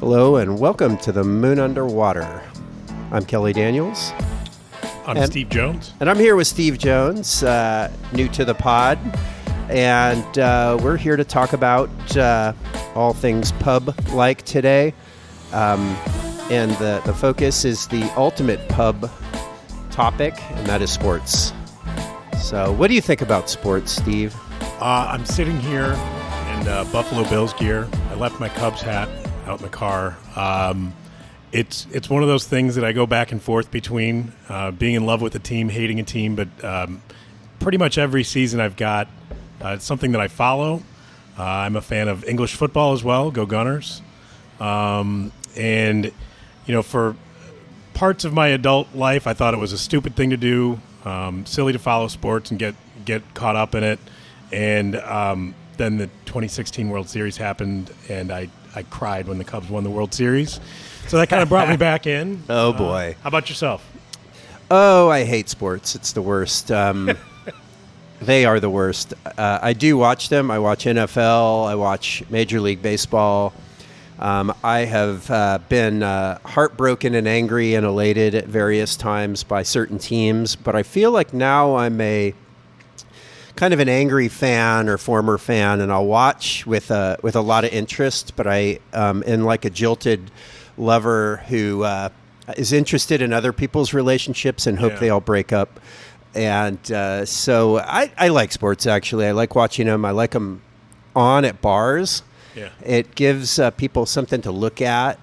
Hello and welcome to the Moon Underwater. I'm Kelly Daniels. I'm Steve Jones. And I'm here with Steve Jones, new to the pod. And we're here to talk about all things pub-like today. And the focus is the ultimate pub topic, and that is sports. So what do you think about sports, Steve? I'm sitting here in Buffalo Bills gear. I left my Cubs hat out in the car. It's one of those things that I go back and forth between being in love with a team, hating a team, but pretty much every season I've got it's something that I follow. I'm a fan of English football as well. Go Gunners. And, you know, for parts of my adult life, I thought it was a stupid thing to do, silly to follow sports and get caught up in it. And then the 2016 World Series happened, and I cried when the Cubs won the World Series. So that kind of brought me back in. Oh, boy. How about yourself? Oh, I hate sports. It's the worst. They are the worst. I do watch them. I watch NFL. I watch Major League Baseball. I have been heartbroken and angry and elated at various times by certain teams, but I feel like now I'm a kind of an angry fan or former fan, and I'll watch with a lot of interest, but I am like a jilted lover who is interested in other people's relationships and hope they all break up. And so I like sports, actually. I like watching them. I like them on at bars. Yeah. It gives people something to look at.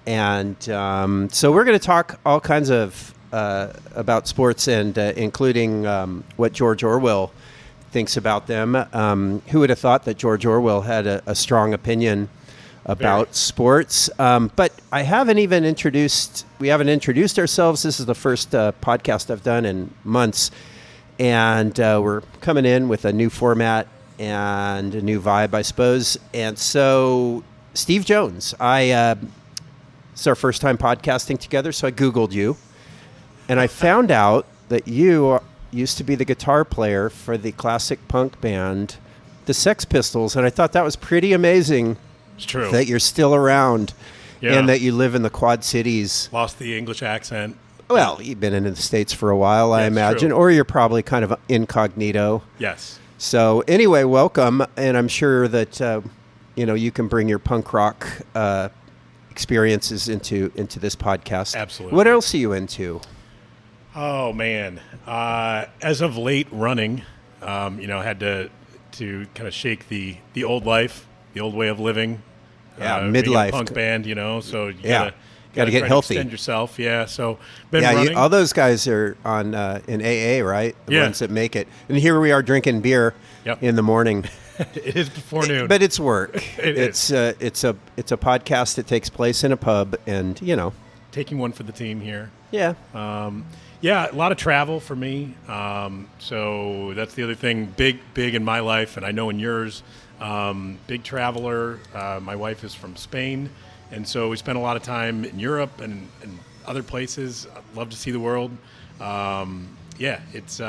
And so we're going to talk all kinds of about sports, and including what George Orwell thinks about them. Who would have thought that George Orwell had a strong opinion about sports? But we haven't introduced ourselves. This is the first podcast I've done in months. And we're coming in with a new format and a new vibe, I suppose. And so, Steve Jones, it's our first time podcasting together, so I Googled you. And I found out that you used to be the guitar player for the classic punk band, the Sex Pistols. And I thought that was pretty amazing. It's true. That you're still around and that you live in the Quad Cities. Lost the English accent. Well, you've been in the States for a while, I imagine, or you're probably kind of incognito. Yes. So anyway, welcome, and I'm sure that you can bring your punk rock experiences into this podcast. Absolutely. What else are you into? Oh man, as of late, running. Had to kind of shake the old life, the old way of living. Midlife. Being a punk band, so you gotta get healthy. Extend yourself. Yeah. So been running. All those guys are on in AA, right? The ones that make it. And here we are drinking beer in the morning. It is before noon, but it's work. It's a podcast that takes place in a pub, and taking one for the team here. Yeah. A lot of travel for me. So that's the other thing, big in my life, and I know in yours. Big traveler. My wife is from Spain, and so we spend a lot of time in Europe and other places. I love to see the world. It's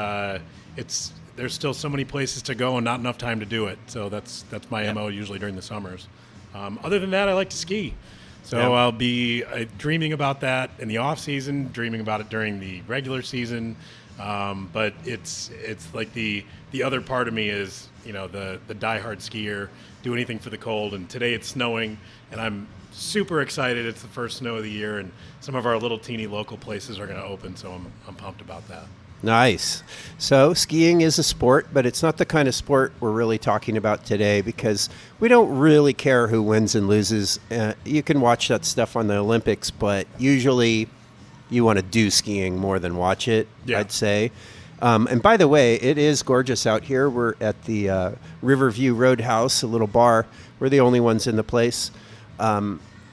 there's still so many places to go and not enough time to do it. So that's my MO usually during the summers. Other than that, I like to ski. So I'll be dreaming about that in the off season, dreaming about it during the regular season. But it's like the other part of me is, the diehard skier, do anything for the cold. And today it's snowing, and I'm super excited. It's the first snow of the year, and some of our little teeny local places are going to open. So I'm pumped about that. Nice. So skiing is a sport, but it's not the kind of sport we're really talking about today, because we don't really care who wins and loses. You can watch that stuff on the Olympics, but usually you want to do skiing more than watch it, I'd say. And by the way, it is gorgeous out here. We're at the Riverview Roadhouse, a little bar. We're the only ones in the place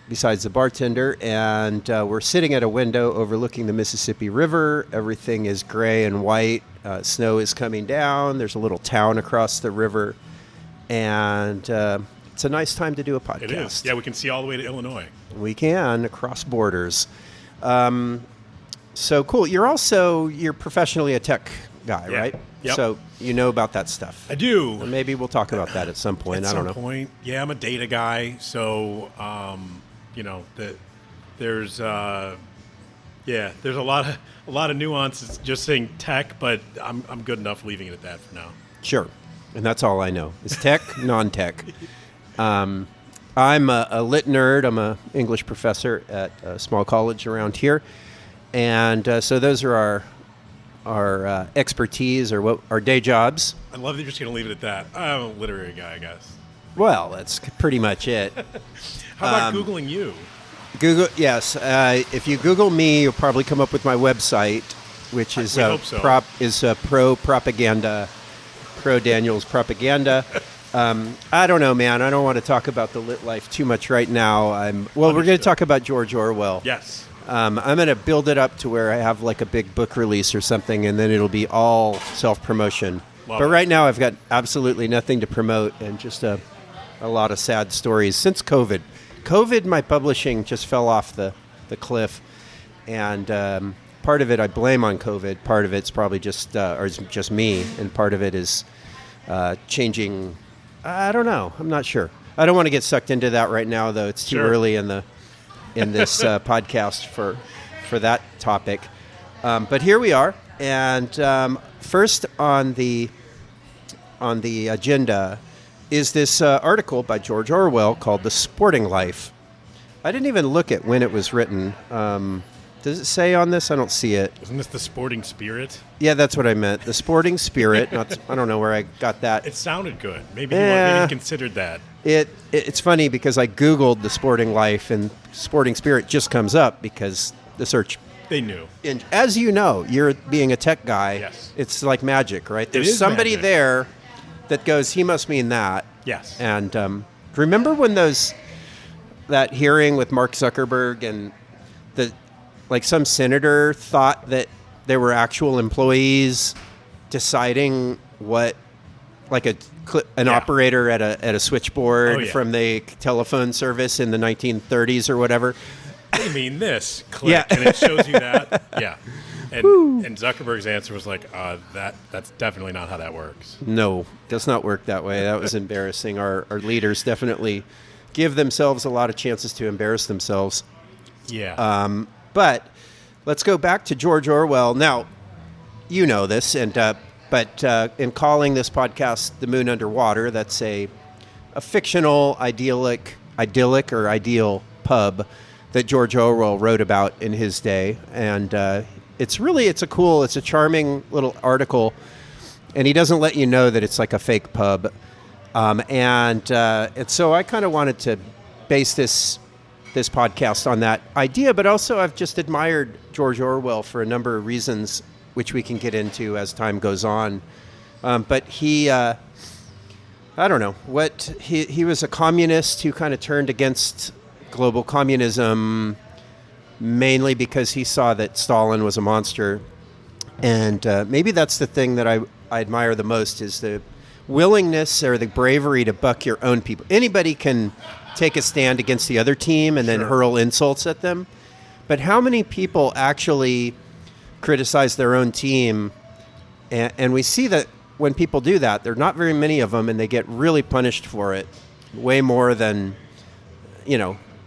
besides the bartender. And we're sitting at a window overlooking the Mississippi River. Everything is gray and white. Snow is coming down. There's a little town across the river. And it's a nice time to do a podcast. It is. Yeah, we can see all the way to Illinois. We can, across borders. So cool. You're professionally a tech guy, right? Yep. So you know about that stuff. I do. Maybe we'll talk about that at some point. I don't know. Yeah, I'm a data guy. So there's there's a lot of nuances just saying tech, but I'm good enough leaving it at that for now. Sure. And that's all I know is tech, non-tech. I'm a lit nerd. I'm an English professor at a small college around here. And so those are our expertise or what our day jobs. I love that you're just going to leave it at that. I'm a literary guy, I guess. Well, that's pretty much it. How about Googling you? Google, yes. If you Google me, you'll probably come up with my website, which is pro propaganda, pro Daniels propaganda. I don't know, man. I don't want to talk about the lit life too much right now. We're going to talk about George Orwell. Yes. I'm going to build it up to where I have like a big book release or something, and then it'll be all self-promotion. But right now, I've got absolutely nothing to promote and just a lot of sad stories since COVID. My publishing just fell off the cliff, and part of it I blame on COVID. Part of it's probably just me, and part of it is changing. I don't know. I'm not sure. I don't want to get sucked into that right now, though. It's too early in this podcast for that topic. But here we are, and first on the agenda is this article by George Orwell called "The Sporting Life." I didn't even look at when it was written. Does it say on this? I don't see it. Isn't this The Sporting Spirit? Yeah, that's what I meant. The Sporting Spirit. I don't know where I got that. It sounded good. Maybe you considered that. It's funny because I Googled The Sporting Life and Sporting Spirit just comes up because the search. They knew. And as you know, you're being a tech guy. Yes. It's like magic, right? There's somebody magic there that goes, he must mean that. Yes. And remember when that hearing with Mark Zuckerberg and some senator thought that there were actual employees deciding what, like an operator at a switchboard from the telephone service in the 1930s or whatever. I mean this. Click, and it shows you that. Yeah. And Zuckerberg's answer was like, that's definitely not how that works. No, does not work that way. That was embarrassing. Our leaders definitely give themselves a lot of chances to embarrass themselves. Yeah. But let's go back to George Orwell. Now, you know this, but in calling this podcast "The Moon Underwater," that's a fictional, idyllic or ideal pub that George Orwell wrote about in his day, and it's a charming little article, and he doesn't let you know that it's like a fake pub, and so I kind of wanted to base this podcast on that idea, but also I've just admired George Orwell for a number of reasons, which we can get into as time goes on. But he, I don't know, he was a communist who kind of turned against global communism, mainly because he saw that Stalin was a monster. And maybe that's the thing that I admire the most is the willingness or the bravery to buck your own people. Anybody can take a stand against the other team and then hurl insults at them. But how many people actually criticize their own team? And we see that when people do that, there are not very many of them, and they get really punished for it, way more than,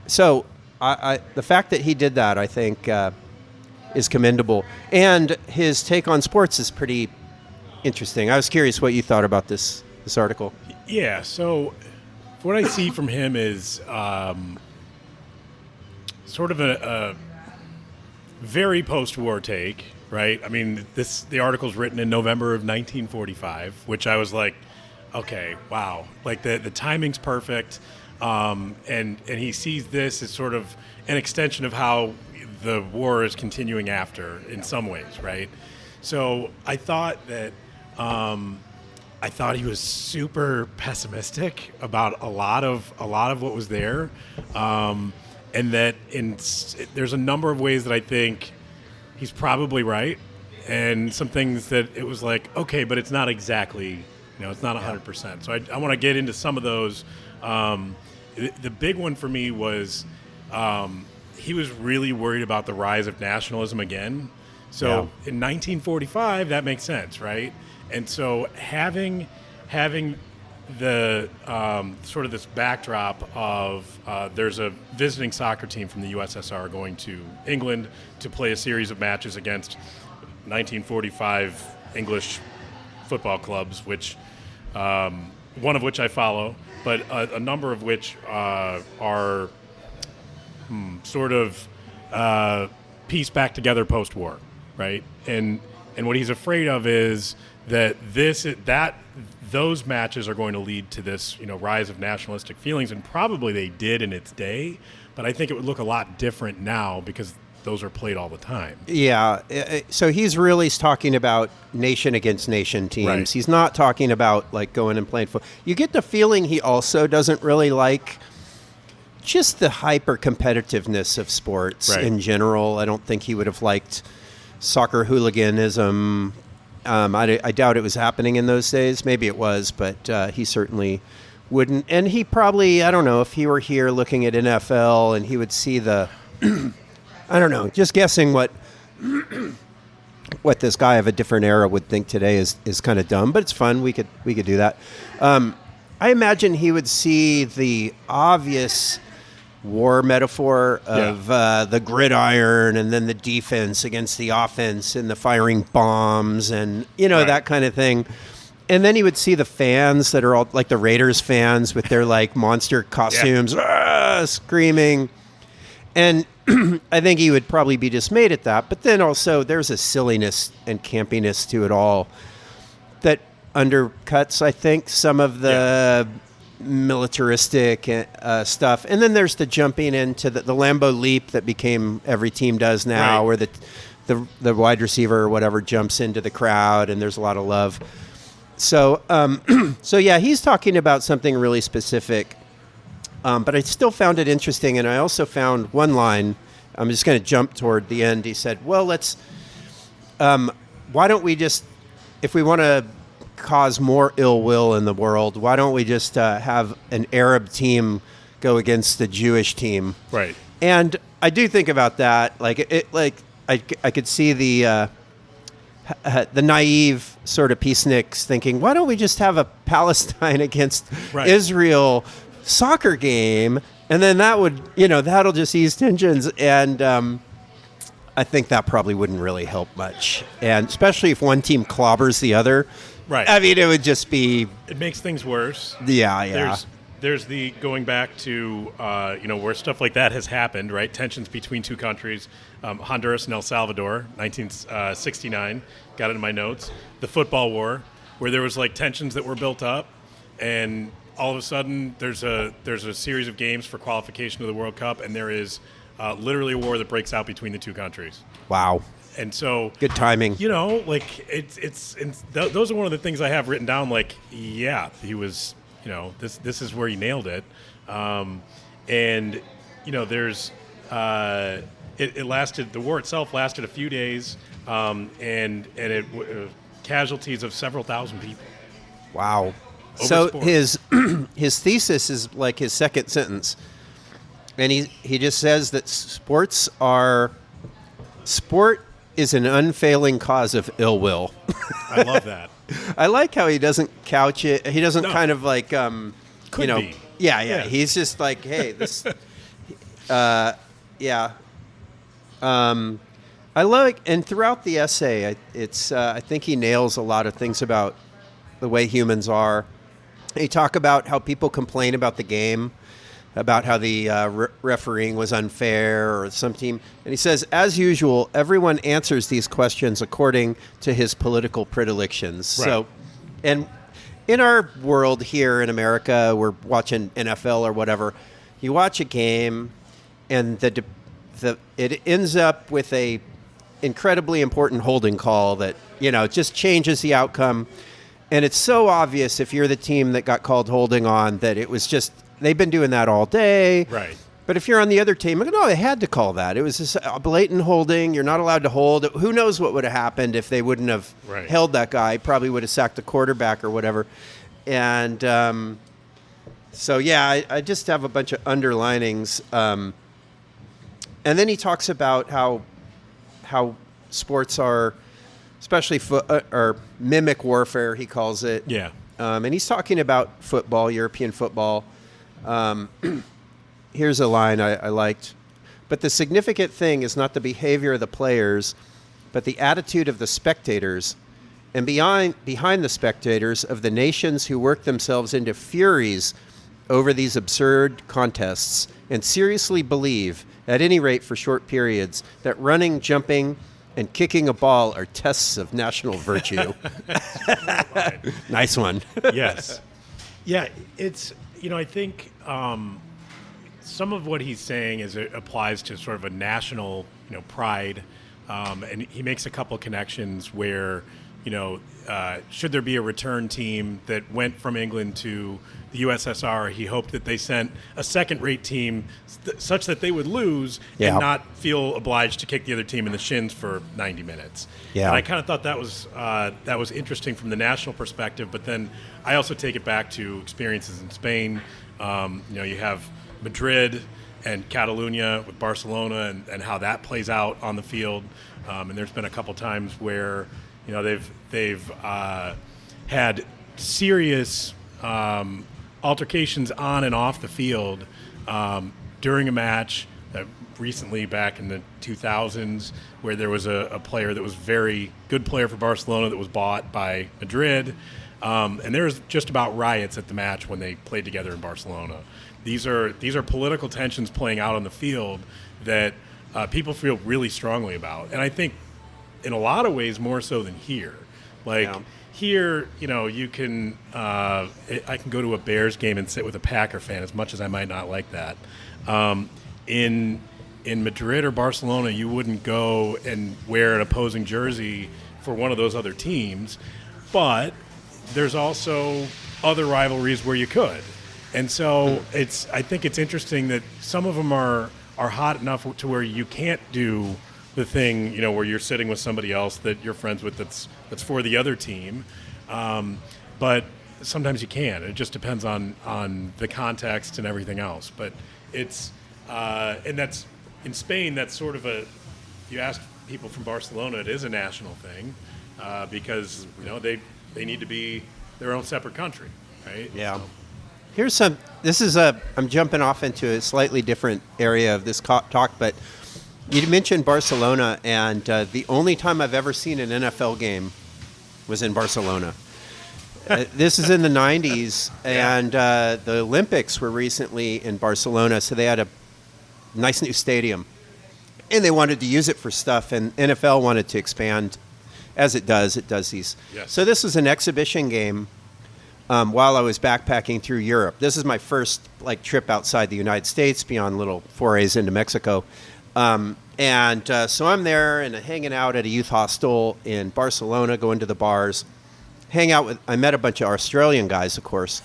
So the fact that he did that, I think, is commendable. And his take on sports is pretty interesting. I was curious what you thought about this article. Yeah, so what I see from him is sort of a very post-war take, right? I mean, the article's written in November of 1945, which I was like, okay, wow. Like the timing's perfect. And he sees this as sort of an extension of how the war is continuing after in some ways, right? So I thought that he was super pessimistic about a lot of what was there, and that there's a number of ways that I think he's probably right, and some things that it was like, okay, but it's not exactly, it's not 100%. So I want to get into some of those. The big one for me was he was really worried about the rise of nationalism again. So in 1945, that makes sense, right? And so having the sort of this backdrop of there's a visiting soccer team from the USSR going to England to play a series of matches against 1945 English football clubs, which one of which I follow, but a number of which are sort of pieced back together post-war, right? And what he's afraid of is that those matches are going to lead to this, rise of nationalistic feelings, and probably they did in its day, but I think it would look a lot different now because those are played all the time. Yeah. So he's really talking about nation against nation teams. Right. He's not talking about like going and playing football. You get the feeling he also doesn't really like just the hyper competitiveness of sports in general. I don't think he would have liked soccer hooliganism. I doubt it was happening in those days. Maybe it was, but he certainly wouldn't. And he probably, I don't know, if he were here looking at NFL and he would see the, I don't know, just guessing what this guy of a different era would think today is kind of dumb, but it's fun. We could do that. I imagine he would see the obvious war metaphor of the gridiron and then the defense against the offense and the firing bombs and, that kind of thing. And then he would see the fans that are all like the Raiders fans with their like monster costumes, screaming. And I think he would probably be dismayed at that. But then also there's a silliness and campiness to it all that undercuts, I think, some of the militaristic stuff. And then there's the jumping into the Lambeau leap that became every team does now, where the wide receiver or whatever jumps into the crowd and there's a lot of love. So, he's talking about something really specific. But I still found it interesting, and I also found one line. I'm just going to jump toward the end. He said, well, why don't we just, if we want to cause more ill will in the world, why don't we just have an Arab team go against the Jewish team? Right. And I do think about that. I could see the naive sort of peaceniks thinking, why don't we just have a Palestine against Israel soccer game, and then that would, that'll just ease tensions. And I think that probably wouldn't really help much, and especially if one team clobbers the other. Right. I mean, it would just be. It makes things worse. Yeah. There's the going back to where stuff like that has happened, right? Tensions between two countries, Honduras and El Salvador, 1969. Got it in my notes. The football war, where there was like tensions that were built up, and all of a sudden there's a series of games for qualification to the World Cup, and there is literally a war that breaks out between the two countries. Wow. And so good timing. It's those are one of the things I have written down. Like, yeah, he was. This is where he nailed it. And there's it lasted. The war itself lasted a few days, and it casualties of several thousand people. Wow. So his thesis is like his second sentence, and he just says that sport is an unfailing cause of ill will. I love that. I like how he doesn't couch it. He doesn't kind of like, Could be. Yeah. He's just like, hey, this, yeah. I like, and throughout the essay, I think he nails a lot of things about the way humans are. He talk about how people complain about the game, about how the refereeing was unfair or some team. And he says, as usual, everyone answers these questions according to his political predilections. Right. So, and in our world here in America, we're watching NFL or whatever. You watch a game, and it ends up with a incredibly important holding call that, just changes the outcome. And it's so obvious if you're the team that got called holding on that it was just, they've been doing that all day. Right. But if you're on the other team, no, they had to call that. It was just a blatant holding. You're not allowed to hold. Who knows what would have happened if they wouldn't have held that guy? Probably would have sacked the quarterback or whatever. And I just have a bunch of underlinings. And then he talks about how sports are, especially or mimic warfare, he calls it. Yeah. and he's talking about football, European football. Here's a line I liked. But the significant thing is not the behavior of the players, but the attitude of the spectators, and behind the spectators of the nations who work themselves into furies over these absurd contests and seriously believe, at any rate for short periods, that running, jumping, and kicking a ball are tests of national virtue. Nice one. Yes. Yeah, it's, I think some of what he's saying is it applies to sort of a national, pride. And he makes a couple connections where, should there be a return team that went from England to the USSR, he hoped that they sent a second-rate team such that they would lose and not feel obliged to kick the other team in the shins for 90 minutes. Yeah. And I kind of thought that was interesting from the national perspective, but then I also take it back to experiences in Spain. You have Madrid and Catalonia with Barcelona and how that plays out on the field. And there's been a couple times where they've had serious altercations on and off the field during a match. Recently, back in the 2000s, where there was a player that was very good player for Barcelona that was bought by Madrid, and there was just about riots at the match when they played together in Barcelona. These are political tensions playing out on the field that people feel really strongly about, and I think in a lot of ways more so than here. Here, you can I can go to a Bears game and sit with a Packer fan, as much as I might not like that. In Madrid or Barcelona, you wouldn't go and wear an opposing jersey for one of those other teams, but there's also other rivalries where you could. And so I think it's interesting that some of them are hot enough to where you can't do the thing, where you're sitting with somebody else that you're friends with that's for the other team. But sometimes you can. It just depends on the context and everything else. But it's and that's in Spain. That's sort of you ask people from Barcelona, it is a national thing because they need to be their own separate country, right? Yeah. So. I'm jumping off into a slightly different area of this talk, but you mentioned Barcelona, and the only time I've ever seen an NFL game was in Barcelona. This is in the 90s, and the Olympics were recently in Barcelona, so they had a nice new stadium, and they wanted to use it for stuff, and NFL wanted to expand, as it does these. Yes. So this was an exhibition game while I was backpacking through Europe. This is my first trip outside the United States, beyond little forays into Mexico. So I'm there and hanging out at a youth hostel in Barcelona, going to the bars, I met a bunch of Australian guys, of course.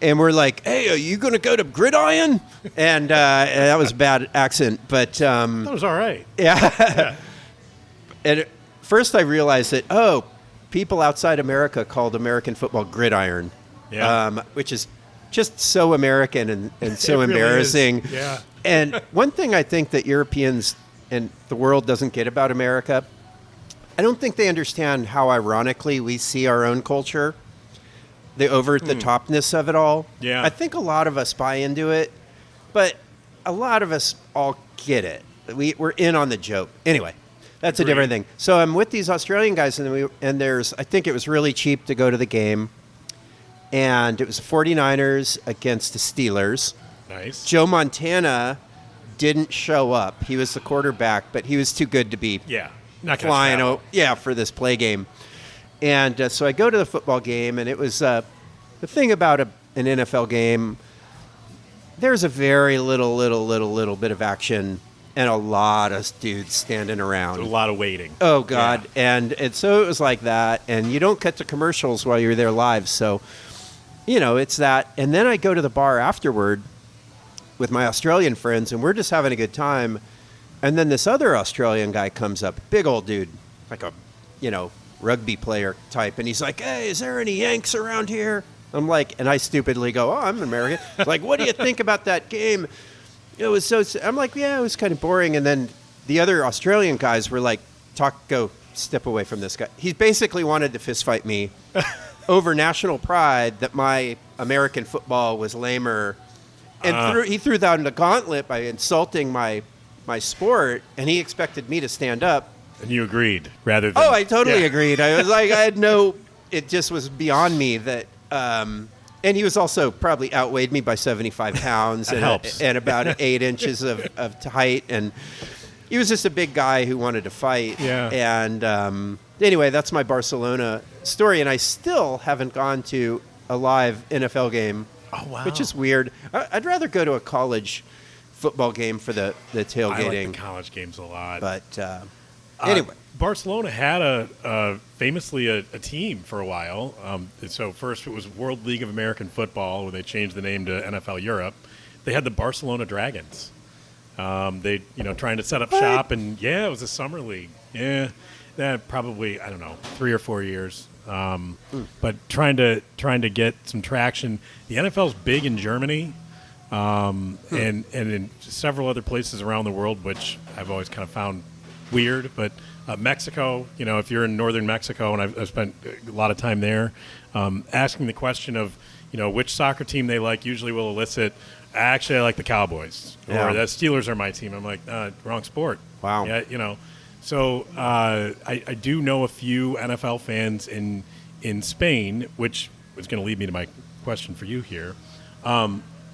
And we're like, hey, are you going to go to Gridiron? And that was a bad accent, but... that was all right. Yeah. And at first I realized that, people outside America called American football gridiron, which is just so American and so really embarrassing. Is. Yeah. And one thing I think that Europeans and the world doesn't get about America, I don't think they understand how ironically we see our own culture, the over-the-topness of it all. Yeah. I think a lot of us buy into it, but a lot of us all get it. We're in on the joke. Anyway, that's a different thing. So I'm with these Australian guys, and I think it was really cheap to go to the game, and it was 49ers against the Steelers. Nice. Joe Montana didn't show up. He was the quarterback, but he was too good to be not flying for this play game. And so I go to the football game, and it was the thing about an NFL game, there's a very little bit of action and a lot of dudes standing around. A lot of waiting. Oh, God. Yeah. And so it was like that, and you don't cut to commercials while you're there live. So, it's that. And then I go to the bar afterward with my Australian friends, and we're just having a good time. And then this other Australian guy comes up, big old dude, like a, rugby player type. And he's like, hey, is there any Yanks around here? I'm like, and I stupidly go, oh, I'm American. Like, what do you think about that game? It was I'm like, yeah, it was kind of boring. And then the other Australian guys were like, go step away from this guy. He basically wanted to fist fight me. over national pride that my American football was lamer. And he threw down the gauntlet by insulting my sport, and he expected me to stand up. And you agreed rather than... Oh, I totally agreed. I was like, it just was beyond me that... and he was also probably outweighed me by 75 pounds and about 8 inches of height. And he was just a big guy who wanted to fight. Yeah. And anyway, that's my Barcelona story. And I still haven't gone to a live NFL game. Oh, wow. Which is weird. I'd rather go to a college football game for the tailgating. I like the college games a lot. But anyway. Barcelona had famously a team for a while. So first it was World League of American Football, where they changed the name to NFL Europe. They had the Barcelona Dragons. They trying to set up shop, and it was a summer league. Yeah, that probably, I don't know, 3 or 4 years. But trying to get some traction. The NFL's big in Germany, and in several other places around the world, which I've always kind of found weird. But Mexico, if you're in northern Mexico, and I've spent a lot of time there, asking the question of which soccer team they like usually will elicit, actually I like the Cowboys, or the Steelers are my team. I'm like, wrong sport. Wow. Yeah, So I do know a few NFL fans in Spain, which was going to lead me to my question for you here.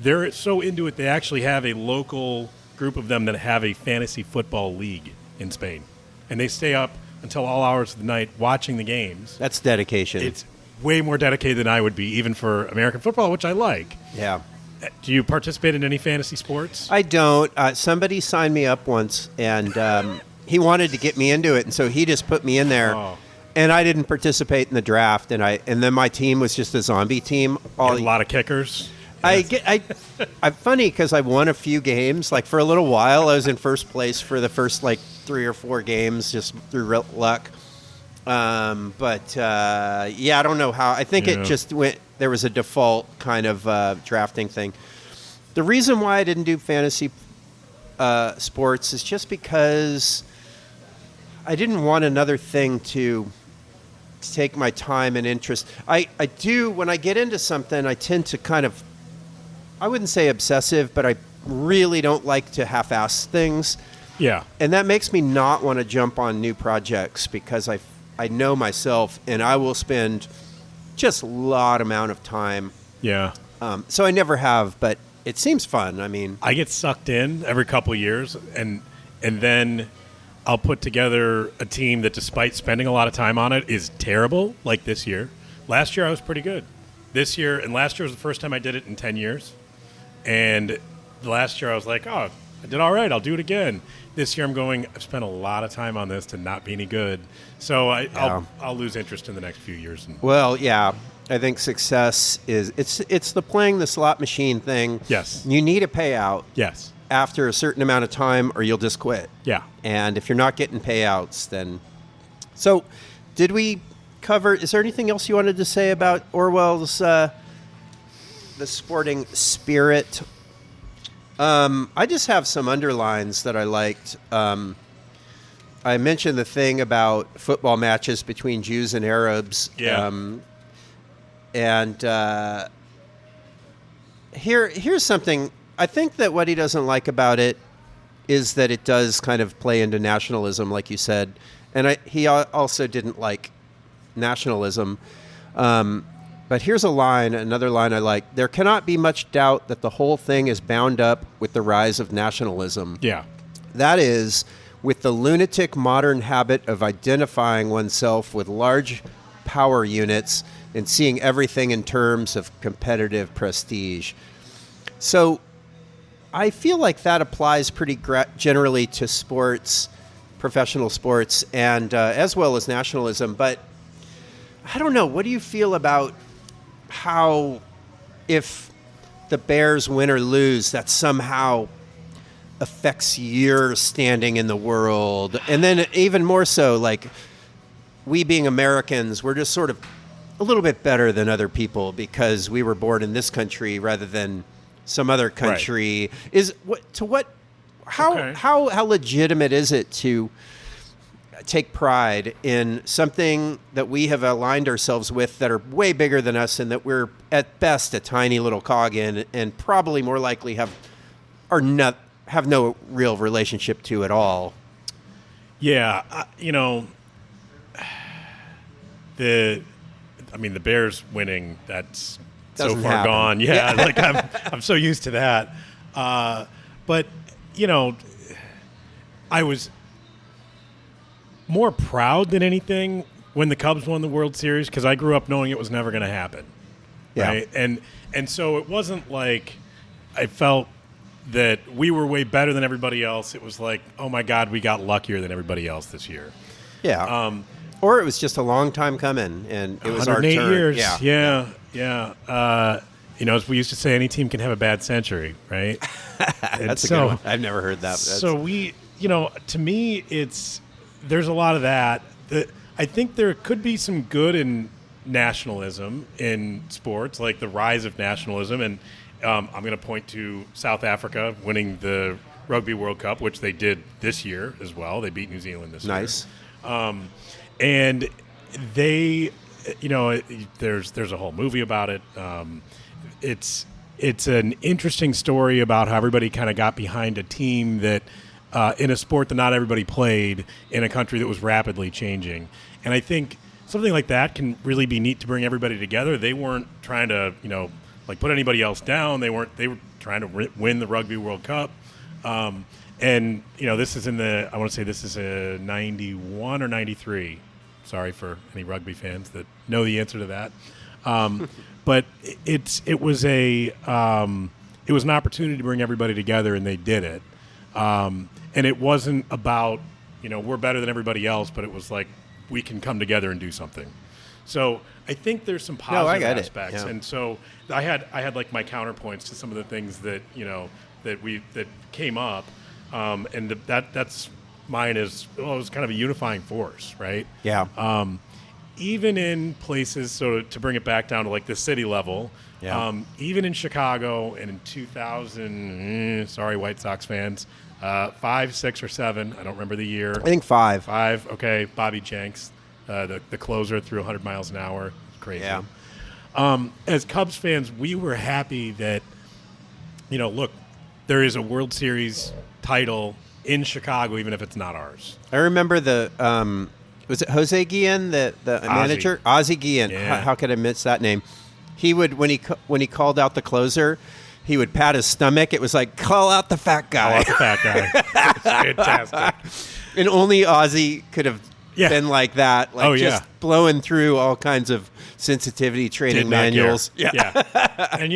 They're so into it, they actually have a local group of them that have a fantasy football league in Spain. And they stay up until all hours of the night watching the games. That's dedication. It's way more dedicated than I would be, even for American football, which I like. Yeah. Do you participate in any fantasy sports? I don't. Somebody signed me up once, and he wanted to get me into it, and so he just put me in there. Oh. And I didn't participate in the draft, and then my team was just a zombie team. A lot of kickers. I'm funny because I won a few games. Like for a little while, I was in first place for the first 3 or 4 games just through luck. I don't know how. I think it just went. There was a default kind of drafting thing. The reason why I didn't do fantasy sports is just because I didn't want another thing to take my time and interest. I do, when I get into something, I tend to kind of, I wouldn't say obsessive, but I really don't like to half-ass things. Yeah. And that makes me not want to jump on new projects because I know myself, and I will spend just a lot amount of time. Yeah. So I never have, but it seems fun. I mean, I get sucked in every couple of years, and then I'll put together a team that, despite spending a lot of time on it, is terrible, like this year. Last year I was pretty good. This year, and last year was the first time I did it in 10 years. And last year I was like, oh, I did all right, I'll do it again. This year I'm going, I've spent a lot of time on this to not be any good. So I'll lose interest in the next few years. Well, yeah. I think success is, it's the playing the slot machine thing. Yes. You need a payout. Yes. After a certain amount of time, or you'll just quit. Yeah. And if you're not getting payouts, then... So, did we cover... Is there anything else you wanted to say about Orwell's The Sporting Spirit? I just have some underlines that I liked. I mentioned the thing about football matches between Jews and Arabs. Yeah. Here's something... I think that what he doesn't like about it is that it does kind of play into nationalism, like you said. And he also didn't like nationalism. But here's another line I like. There cannot be much doubt that the whole thing is bound up with the rise of nationalism. Yeah. That is, with the lunatic modern habit of identifying oneself with large power units and seeing everything in terms of competitive prestige. So I feel like that applies pretty generally to sports, professional sports, and as well as nationalism. But I don't know. What do you feel about how if the Bears win or lose, that somehow affects your standing in the world? And then even more so, like we being Americans, we're just sort of a little bit better than other people because we were born in this country rather than some other country. Right. How legitimate is it to, take pride in something that we have aligned ourselves with that are way bigger than us, and that we're at best a tiny little cog in, and probably more likely have no real relationship to at all. Yeah, the Bears winning, that's Doesn't so far happen. gone. Yeah, like I'm so used to that. But I was more proud than anything when the Cubs won the World Series, because I grew up knowing it was never going to happen. Yeah. Right? And so it wasn't like I felt that we were way better than everybody else. It was like, oh my God, we got luckier than everybody else this year. Yeah. Or it was just a long time coming, and it was our turn. 108 years. Yeah. As we used to say, any team can have a bad century, right? That's a good one. I've never heard that. So to me, there's a lot of that. I think there could be some good in nationalism in sports, like the rise of nationalism. And I'm going to point to South Africa winning the Rugby World Cup, which they did this year as well. They beat New Zealand this year. Nice. And they, there's a whole movie about it. It's an interesting story about how everybody kind of got behind a team that in a sport that not everybody played in a country that was rapidly changing. And I think something like that can really be neat to bring everybody together. They weren't trying to, put anybody else down. They were trying to win the Rugby World Cup. And this is I want to say this is a 91 or 93. Sorry for any rugby fans that know the answer to that. But it was an opportunity to bring everybody together, and they did it. And it wasn't about, we're better than everybody else, but it was like, we can come together and do something. So I think there's some positive aspects. Yeah. And so I had like my counterpoints to some of the things that, that came up. And that's mine is, it was kind of a unifying force, right? Yeah. Even in places, so to bring it back down to like the city level, even in Chicago and in 2000, sorry, White Sox fans, 5, 6, or 7, I don't remember the year. I think 5. 5, okay. Bobby Jenks, the closer, threw 100 miles an hour. Crazy. Yeah. As Cubs fans, we were happy that, look, there is a World Series title in Chicago, even if it's not ours. I remember was it Jose Guillen, the manager? Ozzie Guillen. Yeah. How could I miss that name? He would, when he called out the closer, he would pat his stomach. It was like, call out the fat guy. Call out the fat guy. Fantastic. And only Ozzie could have been like that, just blowing through all kinds of sensitivity training manuals. Yeah. And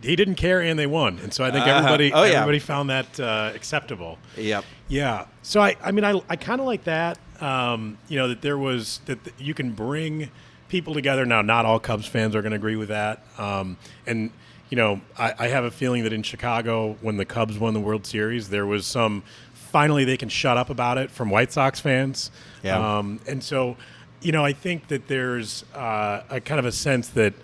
he didn't care, and they won. And so I think everybody found that acceptable. Yep. Yeah. So I kind of like that. That there was that you can bring people together. Now, not all Cubs fans are going to agree with that. And I have a feeling that in Chicago, when the Cubs won the World Series, there was some finally they can shut up about it from White Sox fans. Yeah. And so, I think that there's a kind of a sense that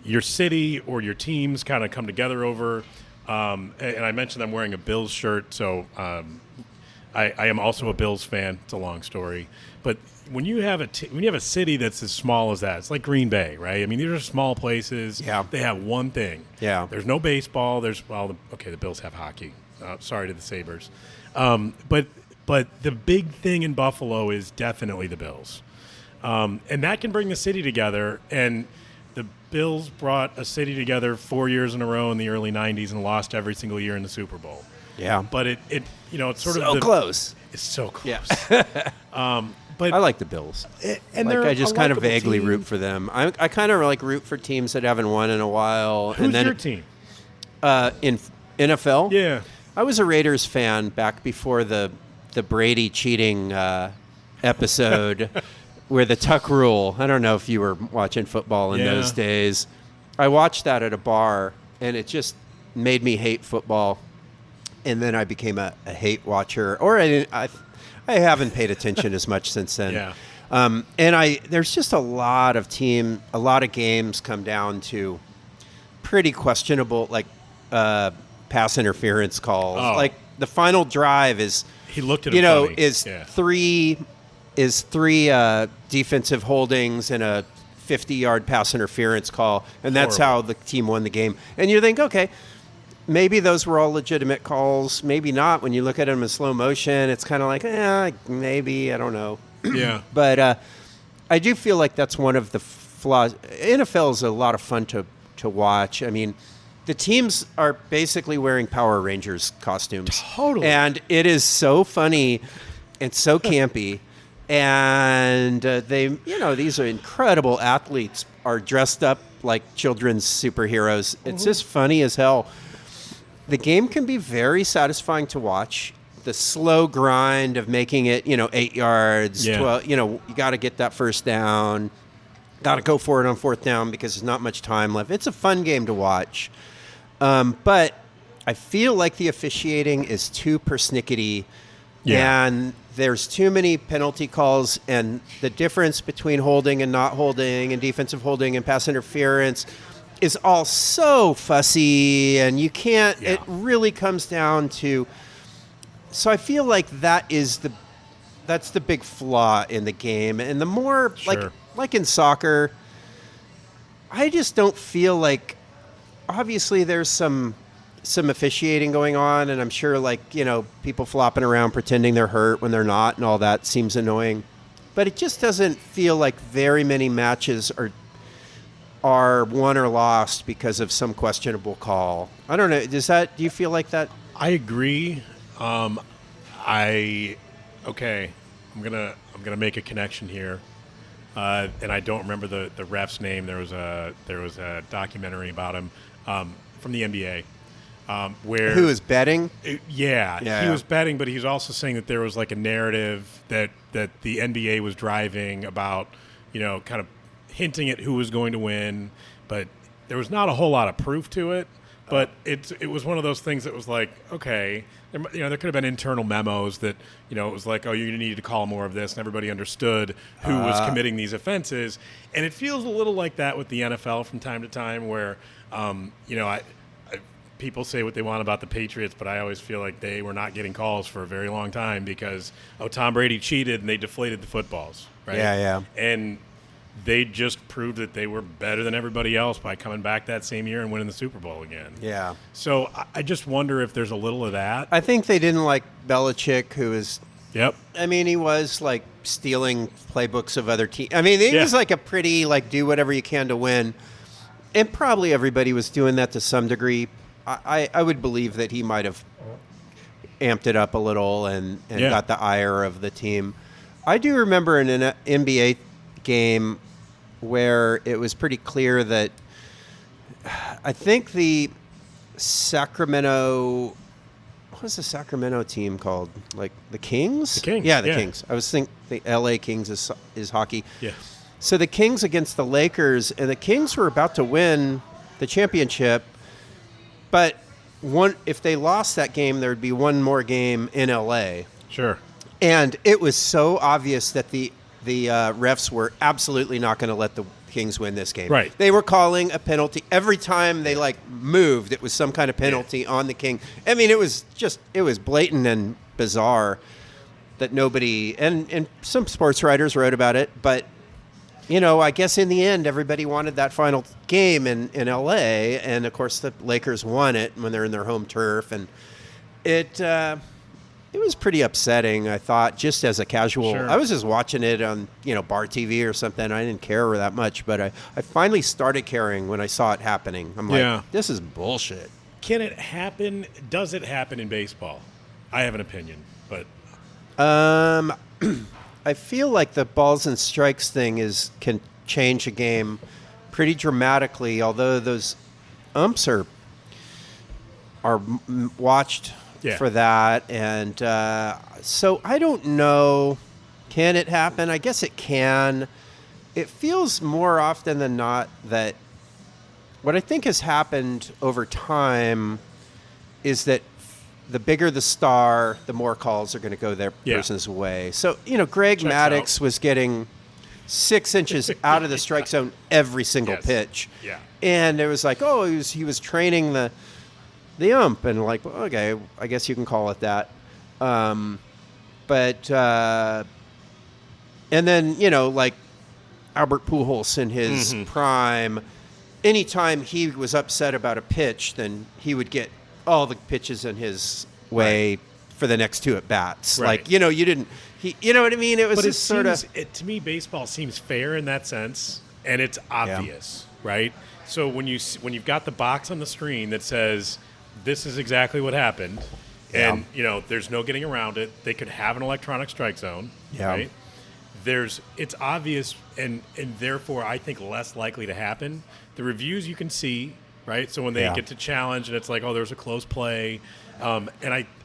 your city or your teams kind of come together over. And I mentioned I'm wearing a Bills shirt, so I am also a Bills fan. It's a long story, but when you have a city that's as small as that, it's like Green Bay, right? I mean, these are small places. Yeah. They have one thing. Yeah. There's no baseball. The Bills have hockey. Sorry to the Sabres. But the big thing in Buffalo is definitely the Bills. And that can bring the city together. And the Bills brought a city together 4 years in a row in the early 90s and lost every single year in the Super Bowl. Yeah. But it's sort so of close. It's so close. Yeah. But I like the Bills. And I just kind of vaguely team. root for them. I kind of root for teams that haven't won in a while. Who's your team? In NFL? Yeah. I was a Raiders fan back before the Brady cheating episode where the tuck rule. I don't know if you were watching football in those days. I watched that at a bar, and it just made me hate football. And then I became a hate watcher. Or I haven't paid attention as much since then. Yeah. And there's just a lot of games come down to pretty questionable, pass interference calls. Oh. Like the final drive is, He looked at it funny. is 3 is 3 defensive holdings and a 50-yard pass interference call, and that's how the team won the game. And you think, okay, maybe those were all legitimate calls, maybe not. When you look at them in slow motion, it's kind of like, maybe, I don't know. Yeah. But I do feel like that's one of the flaws. NFL is a lot of fun to watch. I mean, the teams are basically wearing Power Rangers costumes. Totally. And it is so funny and so campy. And these are incredible athletes, are dressed up like children's superheroes. It's just funny as hell. The game can be very satisfying to watch. The slow grind of making it, 8 yards, 12, you got to get that first down. Got to go for it on fourth down because there's not much time left. It's a fun game to watch. But I feel like the officiating is too persnickety. Yeah. And there's too many penalty calls, and the difference between holding and not holding and defensive holding and pass interference is all so fussy, and you can't, it really comes down to, so I feel like that's the big flaw in the game. And the more, like in soccer, I just don't feel like, obviously there's some officiating going on, and I'm sure people flopping around pretending they're hurt when they're not, and all that seems annoying. But it just doesn't feel like very many matches are won or lost because of some questionable call. I don't know. Do you feel like that? I agree. I'm gonna make a connection here, and I don't remember the ref's name. There was a documentary about him from the NBA. Where who was betting? He was betting, but he was also saying that there was like a narrative that the NBA was driving about, kind of hinting at who was going to win, but there was not a whole lot of proof to it. But it was one of those things that was like, okay, there could have been internal memos that, it was like, oh, you needed to call more of this, and everybody understood who was committing these offenses. And it feels a little like that with the NFL from time to time where, people say what they want about the Patriots, but I always feel like they were not getting calls for a very long time because, Tom Brady cheated and they deflated the footballs, right? Yeah. And they just proved that they were better than everybody else by coming back that same year and winning the Super Bowl again. Yeah. So I just wonder if there's a little of that. I think they didn't like Belichick, who is... Yep. I mean, he was like stealing playbooks of other teams. I mean, he was like a pretty, do whatever you can to win. And probably everybody was doing that to some degree. I would believe that he might have amped it up a little and got the ire of the team. I do remember in an NBA game where it was pretty clear that I think the Sacramento... What was the Sacramento team called? Like the Kings? The Kings. Yeah, the Kings. I was thinking the LA Kings is hockey. Yeah. So the Kings against the Lakers, and the Kings were about to win the championship, but if they lost that game, there would be one more game in LA. Sure. And it was so obvious that the refs were absolutely not going to let the Kings win this game. Right. They were calling a penalty every time they moved. It was some kind of penalty on the King. I mean, it was blatant and bizarre that nobody, and some sports writers wrote about it, but I guess in the end, everybody wanted that final game in L.A., and of course the Lakers won it when they're in their home turf, and it was pretty upsetting, I thought, just as a casual. Sure. I was just watching it on Bar TV or something. I didn't care that much, but I finally started caring when I saw it happening. I'm like, this is bullshit. Can it happen? Does it happen in baseball? I have an opinion, but I feel like the balls and strikes thing can change a game pretty dramatically, although those umps are watched for that. And so I don't know. Can it happen? I guess it can. It feels more often than not that what I think has happened over time is that the bigger the star, the more calls are going to go their person's way. So, Greg Maddux was getting 6 inches out of the strike zone every single pitch. Yeah. And it was like, he was training the ump, and okay, I guess you can call it that. But And then, like Albert Pujols in his prime, anytime he was upset about a pitch, then he would get all the pitches in his way for the next 2 at bats. Right. Like, you know what I mean? It was just sort of. To me, baseball seems fair in that sense, and it's obvious, right? So when you've got the box on the screen that says this is exactly what happened, and there's no getting around it. They could have an electronic strike zone, right? It's obvious, and therefore I think less likely to happen. The reviews you can see, right? So when they get to challenge, and it's like, oh, there's a close play, and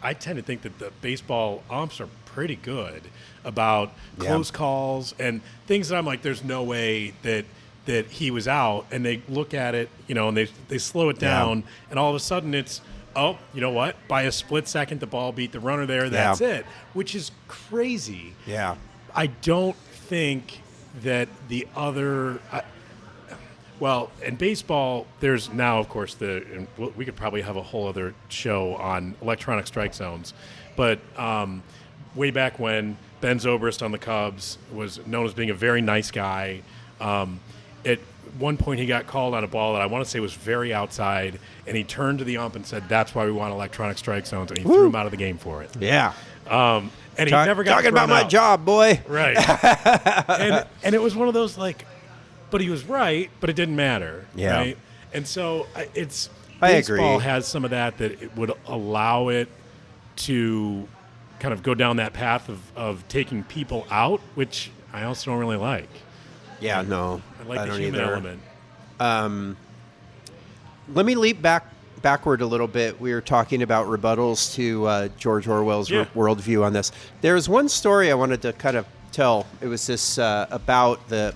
I tend to think that the baseball umps are pretty good about close calls and things that I'm like, there's no way that he was out, and they look at it, and they slow it down, and all of a sudden it's, oh, you know what? By a split second, the ball beat the runner there. That's it, which is crazy. Yeah. I don't think that the other in baseball, there's now, of course, we could probably have a whole other show on electronic strike zones, but way back when, Ben Zobrist on the Cubs was known as being a very nice guy. At one point, he got called on a ball that I want to say was very outside, and he turned to the ump and said, "That's why we want electronic strike zones," and he threw him out of the game for it. Yeah. And he never got talking about my job, boy. Right. and it was one of those but he was right, but it didn't matter. Yeah. Right? And so I baseball agree. has some of that it would allow it to kind of go down that path of taking people out, which I also don't really like. Yeah, no. I like the don't human either. element. Let me leap backward a little bit. We were talking about rebuttals to George Orwell's worldview on this. There's one story I wanted to kind of tell. It was this about the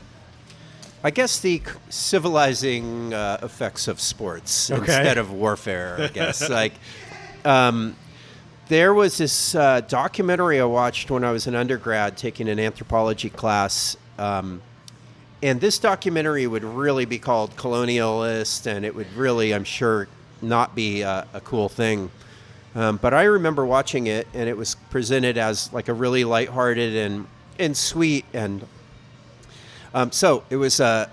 civilizing effects of sports instead of warfare, I guess. There was this documentary I watched when I was an undergrad taking an anthropology class. And this documentary would really be called colonialist, and it would really, I'm sure, not be a cool thing. But I remember watching it, and it was presented as like a really lighthearted and sweet. And so it was a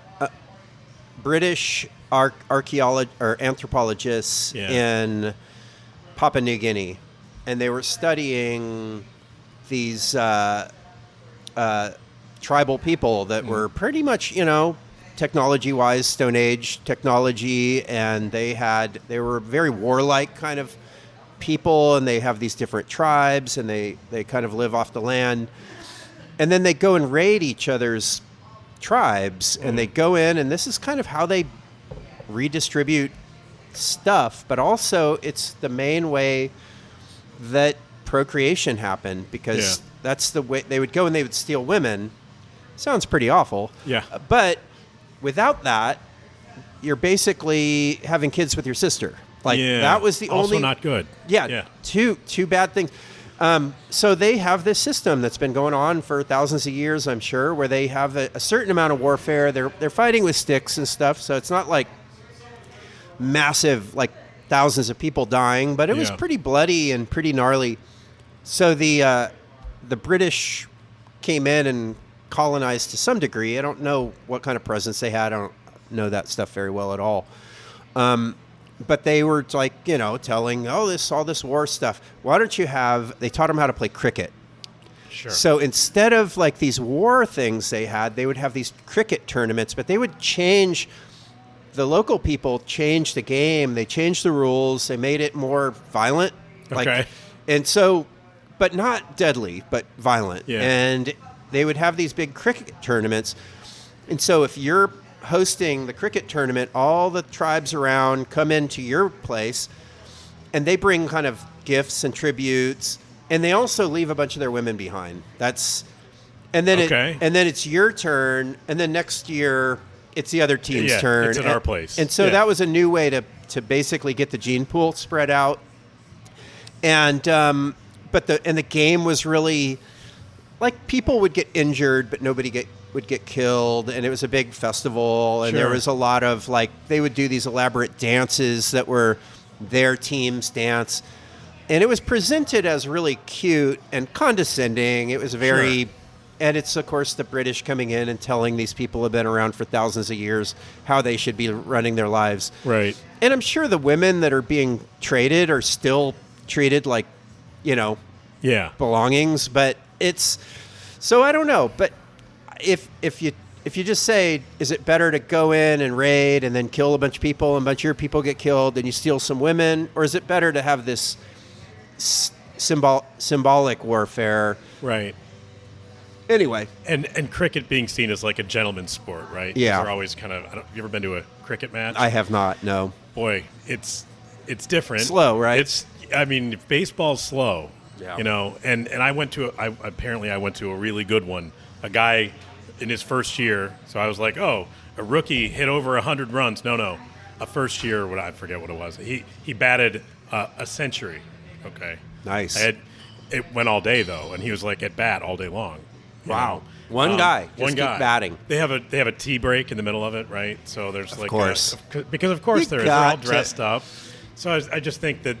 British anthropologists in Papua New Guinea, and they were studying these tribal people that were pretty much, technology-wise, Stone Age technology, and they were very warlike kind of people, and they have these different tribes, and they kind of live off the land. And then they go and raid each other's tribes, and they go in, and this is kind of how they redistribute stuff, but also it's the main way that procreation happened, because that's the way they would go, and they would steal women. Sounds pretty awful. Yeah. But without that, you're basically having kids with your sister. That was the also only... not good. Yeah. Two bad things. So they have this system that's been going on for thousands of years, I'm sure, where they have a certain amount of warfare. They're fighting with sticks and stuff, so it's not like massive, like thousands of people dying, but it was pretty bloody and pretty gnarly. So the British came in and colonized to some degree. I don't know what kind of presence they had. I don't know that stuff very well at all. But they were telling, all this war stuff. Why don't you they taught them how to play cricket. Sure. So instead of like these war things they would have these cricket tournaments, but they would the local people changed the game. They changed the rules. They made it more violent. Okay. And so, but not deadly, but violent. Yeah. And they would have these big cricket tournaments. And so if you're hosting the cricket tournament, all the tribes around come into your place, and they bring kind of gifts and tributes, and they also leave a bunch of their women behind. And then it's your turn, and then next year it's the other team's turn. It's at our place. And so that was a new way to basically get the gene pool spread out. And the game was really like people would get injured, but nobody would get killed, and it was a big festival, and there was a lot of they would do these elaborate dances that were their team's dance, and it was presented as really cute and condescending. It was very, And it's, of course, the British coming in and telling these people who have been around for thousands of years how they should be running their lives. Right. And I'm sure the women that are being traded are still treated like, Yeah. belongings. But it's so I don't know. But if you just say, is it better to go in and raid and then kill a bunch of people and a bunch of your people get killed and you steal some women, or is it better to have this symbolic warfare? Right. Anyway. And cricket being seen as like a gentleman's sport, right? Yeah. They're always kind of. Have you ever been to a cricket match? I have not. No. Boy, it's different. Slow, right? Baseball's slow. Yeah. And I went to I went to a really good one. A guy in his first year, so I was like, oh, a rookie hit over 100 runs. No, a first year. I forget what it was. He batted a century. Okay. Nice. It went all day though, and he was like at bat all day long. Wow. One guy. Just One guy keep batting. They have a tea break in the middle of it, right? So there's Of course. because of course they're all dressed up. So I just think that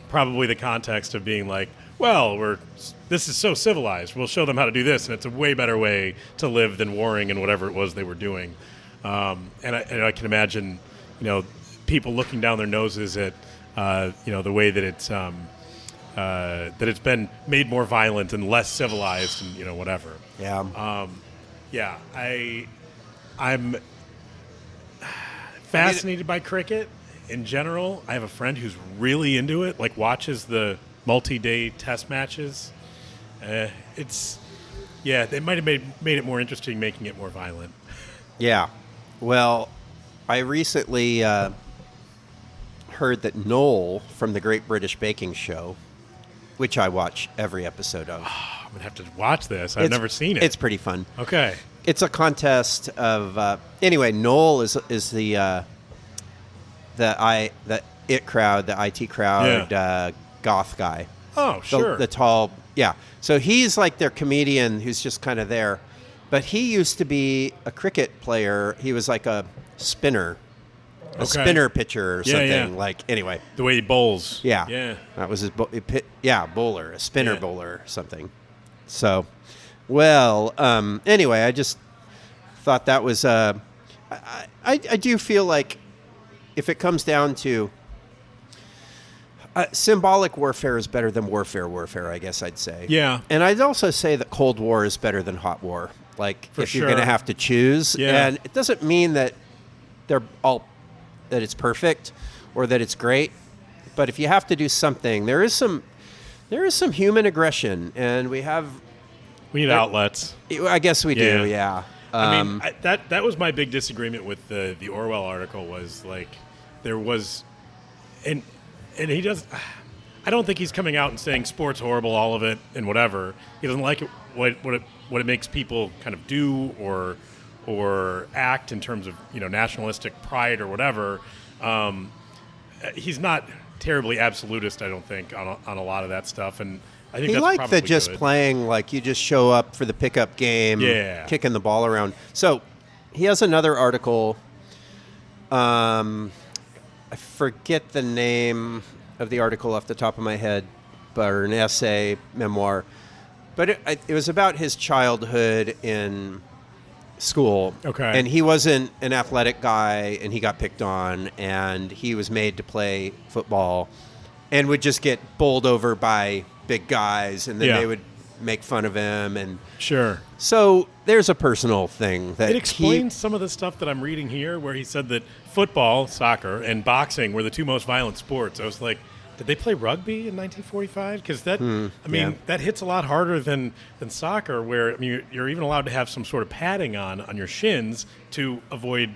probably the context of being like, well, this is so civilized. We'll show them how to do this, and it's a way better way to live than warring and whatever it was they were doing. And I can imagine, people looking down their noses at, the way that it's been made more violent and less civilized, and whatever. Yeah. I'm fascinated by cricket in general. I have a friend who's really into it, like watches the multi-day test matches. They might have made it more interesting, making it more violent. Yeah. Well, I recently heard that Noel from the Great British Baking Show, which I watch every episode of. I'm going to have to watch this. I've never seen it. It's pretty fun. Okay. It's a contest of anyway. Noel is the IT crowd, goth guy. Oh, sure. The tall, yeah. So he's like their comedian who's just kind of there, but he used to be a cricket player. He was like a spinner, spinner pitcher or something. Yeah. Like anyway, The way he bowls. yeah. That was his bowler, a spinner bowler or something. So. Well, anyway, I just thought that was. I do feel like if it comes down to symbolic warfare is better than warfare, I guess I'd say. Yeah. And I'd also say that Cold War is better than hot war. Like For if sure. you're going to have to choose, Yeah. and it doesn't mean that that it's perfect or that it's great, but if you have to do something, there is some human aggression, and we need outlets. I guess we do, yeah. That was my big disagreement with the Orwell article. Was like there was, and he does. I don't think he's coming out and saying sport's horrible, all of it, and whatever. He doesn't like it, what it makes people kind of do or act in terms of nationalistic pride or whatever. He's not terribly absolutist, I don't think, on a lot of that stuff, and. I think he that's liked probably the just good. Playing like you just show up for the pickup game, kicking the ball around. So he has another article. I forget the name of the article off the top of my head, or an essay, memoir. But it was about his childhood in school. Okay. And he wasn't an athletic guy, and he got picked on, and he was made to play football and would just get bowled over by big guys, and then they would make fun of him. And sure. So there's a personal thing that it explains some of the stuff that I'm reading here, where he said that football, soccer, and boxing were the two most violent sports. I was like, did they play rugby in 1945? Because that hits a lot harder than soccer, where you're even allowed to have some sort of padding on your shins to avoid,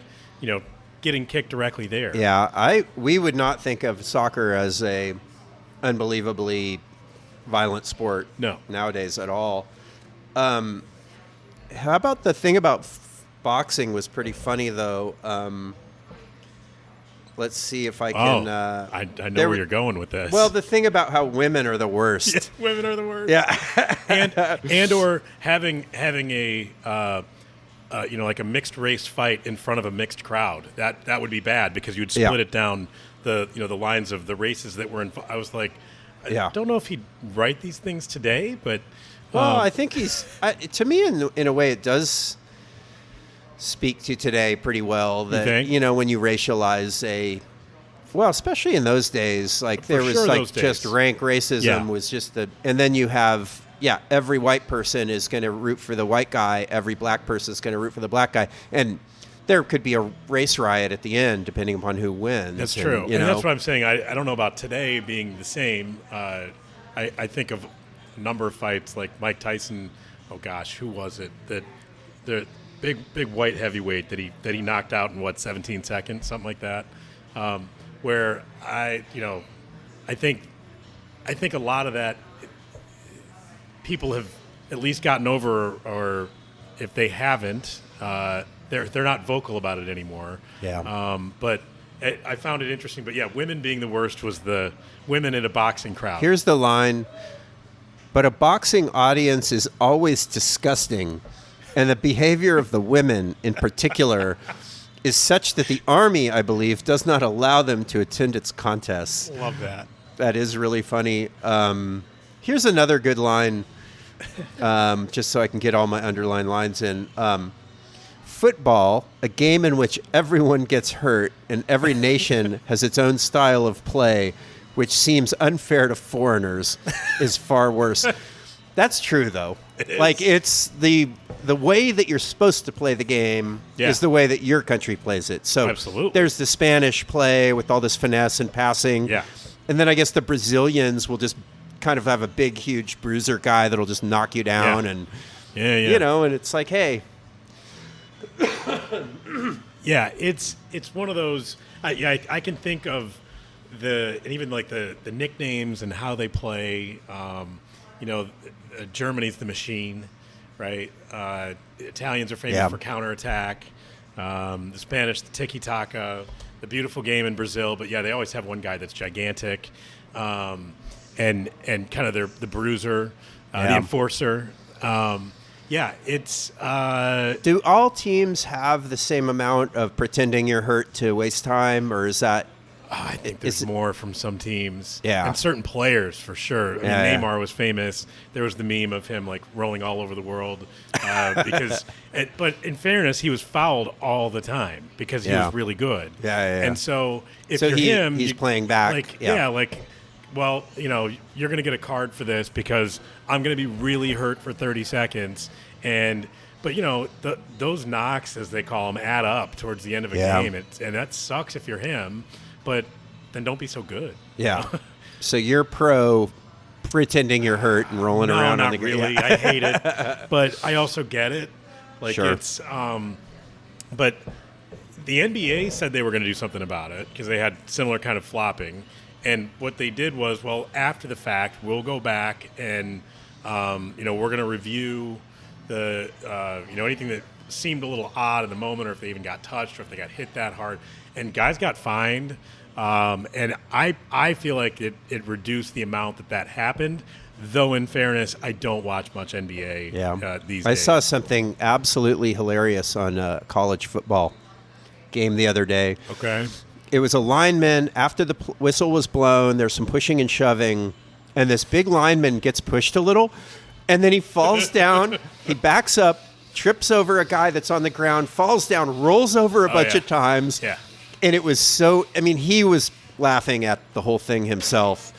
getting kicked directly there. Yeah, we would not think of soccer as a unbelievably violent sport nowadays at all. How about the thing about boxing was pretty funny though. Let's see if I can. I know where you're going with this. Well, the thing about how women are the worst. Yeah, women are the worst. Yeah, and or having a like a mixed race fight in front of a mixed crowd. That would be bad because you would split it down the lines of the races that were in. I was like, I don't know if he'd write these things today, but well, I think he's to me in a way it does speak to today pretty well. That when you racialize especially in those days, like there was like just rank racism was just and then you have every white person is going to root for the white guy, every black person is going to root for the black guy, and there could be a race riot at the end depending upon who wins. That's true, and that's what I'm saying. I don't know about today being the same. I think of a number of fights like Mike Tyson. Oh gosh, who was it that the big white heavyweight that he knocked out in 17 seconds, something like that. Where I think a lot of that people have at least gotten over, or if they haven't, they're not vocal about it anymore. Yeah. But I found it interesting. But women being the worst was the women in a boxing crowd. Here's the line. But a boxing audience is always disgusting, and the behavior of the women in particular is such that the Army, I believe, does not allow them to attend its contests. Love that. That is really funny. Here's another good line, just so I can get all my underlined lines in. Football, a game in which everyone gets hurt and every nation has its own style of play, which seems unfair to foreigners, is far worse. That's true, though. Like, it's the way that you're supposed to play the game is the way that your country plays it. So absolutely. There's the Spanish play with all this finesse and passing. Yeah. And then I guess the Brazilians will just kind of have a big, huge bruiser guy that'll just knock you down. And, and it's like, hey. It's one of those. I can think of and even like the nicknames and how they play. Germany's the machine, right? Italians are famous for counterattack. The Spanish, the tiki-taka, the beautiful game in Brazil. But they always have one guy that's gigantic, and kind of the bruiser, the enforcer. It's. Do all teams have the same amount of pretending you're hurt to waste time, or is that? I think there's more from some teams. Yeah. And certain players, for sure. Neymar was famous. There was the meme of him, like, rolling all over the world. But in fairness, he was fouled all the time because he was really good. Yeah. And so if you're him... he's playing back. Well, you're going to get a card for this because I'm going to be really hurt for 30 seconds. But those knocks, as they call them, add up towards the end of a game. And that sucks if you're him. But then don't be so good. Yeah. So you're pro pretending you're hurt and rolling around on the ground. No, not really. I hate it. But I also get it. Like, sure. It's but the NBA said they were going to do something about it because they had similar kind of flopping. And what they did was, after the fact, we'll go back and we're going to review the anything that seemed a little odd in the moment, or if they even got touched, or if they got hit that hard. And guys got fined, and I feel like it reduced the amount that happened. Though, in fairness, I don't watch much NBA these days. I saw something absolutely hilarious on a college football game the other day. Okay. It was a lineman. After the whistle was blown, there's some pushing and shoving, and this big lineman gets pushed a little, and then he falls down. He backs up, trips over a guy that's on the ground, falls down, rolls over a bunch of times. Yeah. And it was he was laughing at the whole thing himself.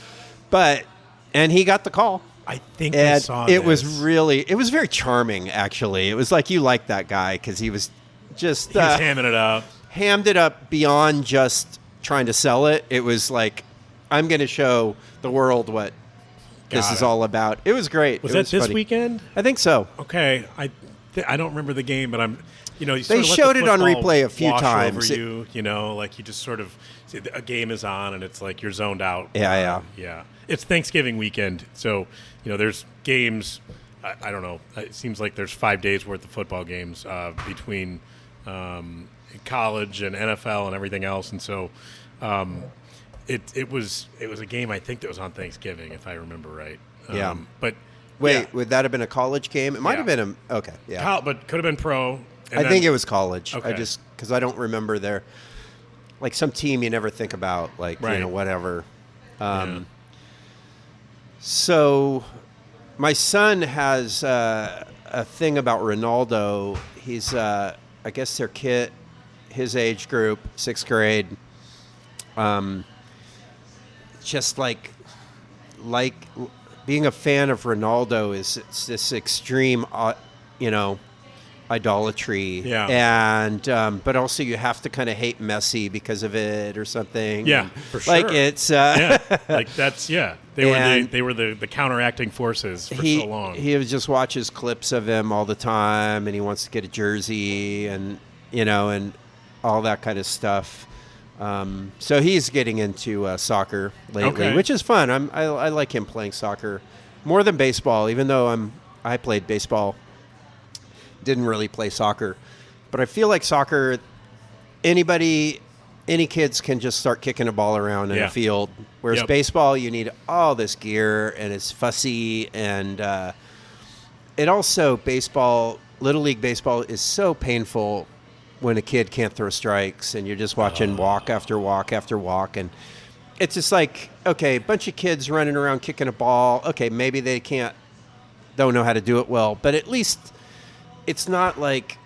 And he got the call. I think I saw it was very charming, actually. It was like you liked that guy because he was just... He was hamming it up. Hammed it up beyond just trying to sell it. It was like, I'm going to show the world what this is all about. It was great. Was that this weekend? I think so. Okay. I don't remember the game, but they showed it on replay a few times. Over you just sort of a game is on and it's like you're zoned out. Yeah. It's Thanksgiving weekend, so there's games. I don't know. It seems like there's 5 days worth of football games between college and NFL and everything else, and so it was a game I think that was on Thanksgiving, if I remember right. But. Wait, would that have been a college game? It might have been okay. Yeah, but could have been pro. I think it was college. Okay. Because I don't remember their some team you never think about, whatever. So my son has a thing about Ronaldo. He's, I guess their kid, his age group, 6th grade, just like being a fan of Ronaldo is it's this extreme, idolatry. Yeah. And but also you have to kind of hate Messi because of it or something. Yeah, And, for sure. Like it's They were the counteracting forces for so long. He just watches clips of him all the time, and he wants to get a jersey, and and all that kind of stuff. So he's getting into soccer lately, Okay. which is fun. I like him playing soccer more than baseball, even though I played baseball. Didn't really play soccer, but I feel like soccer, any kids can just start kicking a ball around in a field. Whereas Yep. baseball, you need all this gear, and it's fussy, and it also Little League baseball is so painful when a kid can't throw strikes, and you're just watching walk after walk after walk, and it's just like, okay, a bunch of kids running around kicking a ball. Okay, maybe they don't know how to do it well, but at least it's not like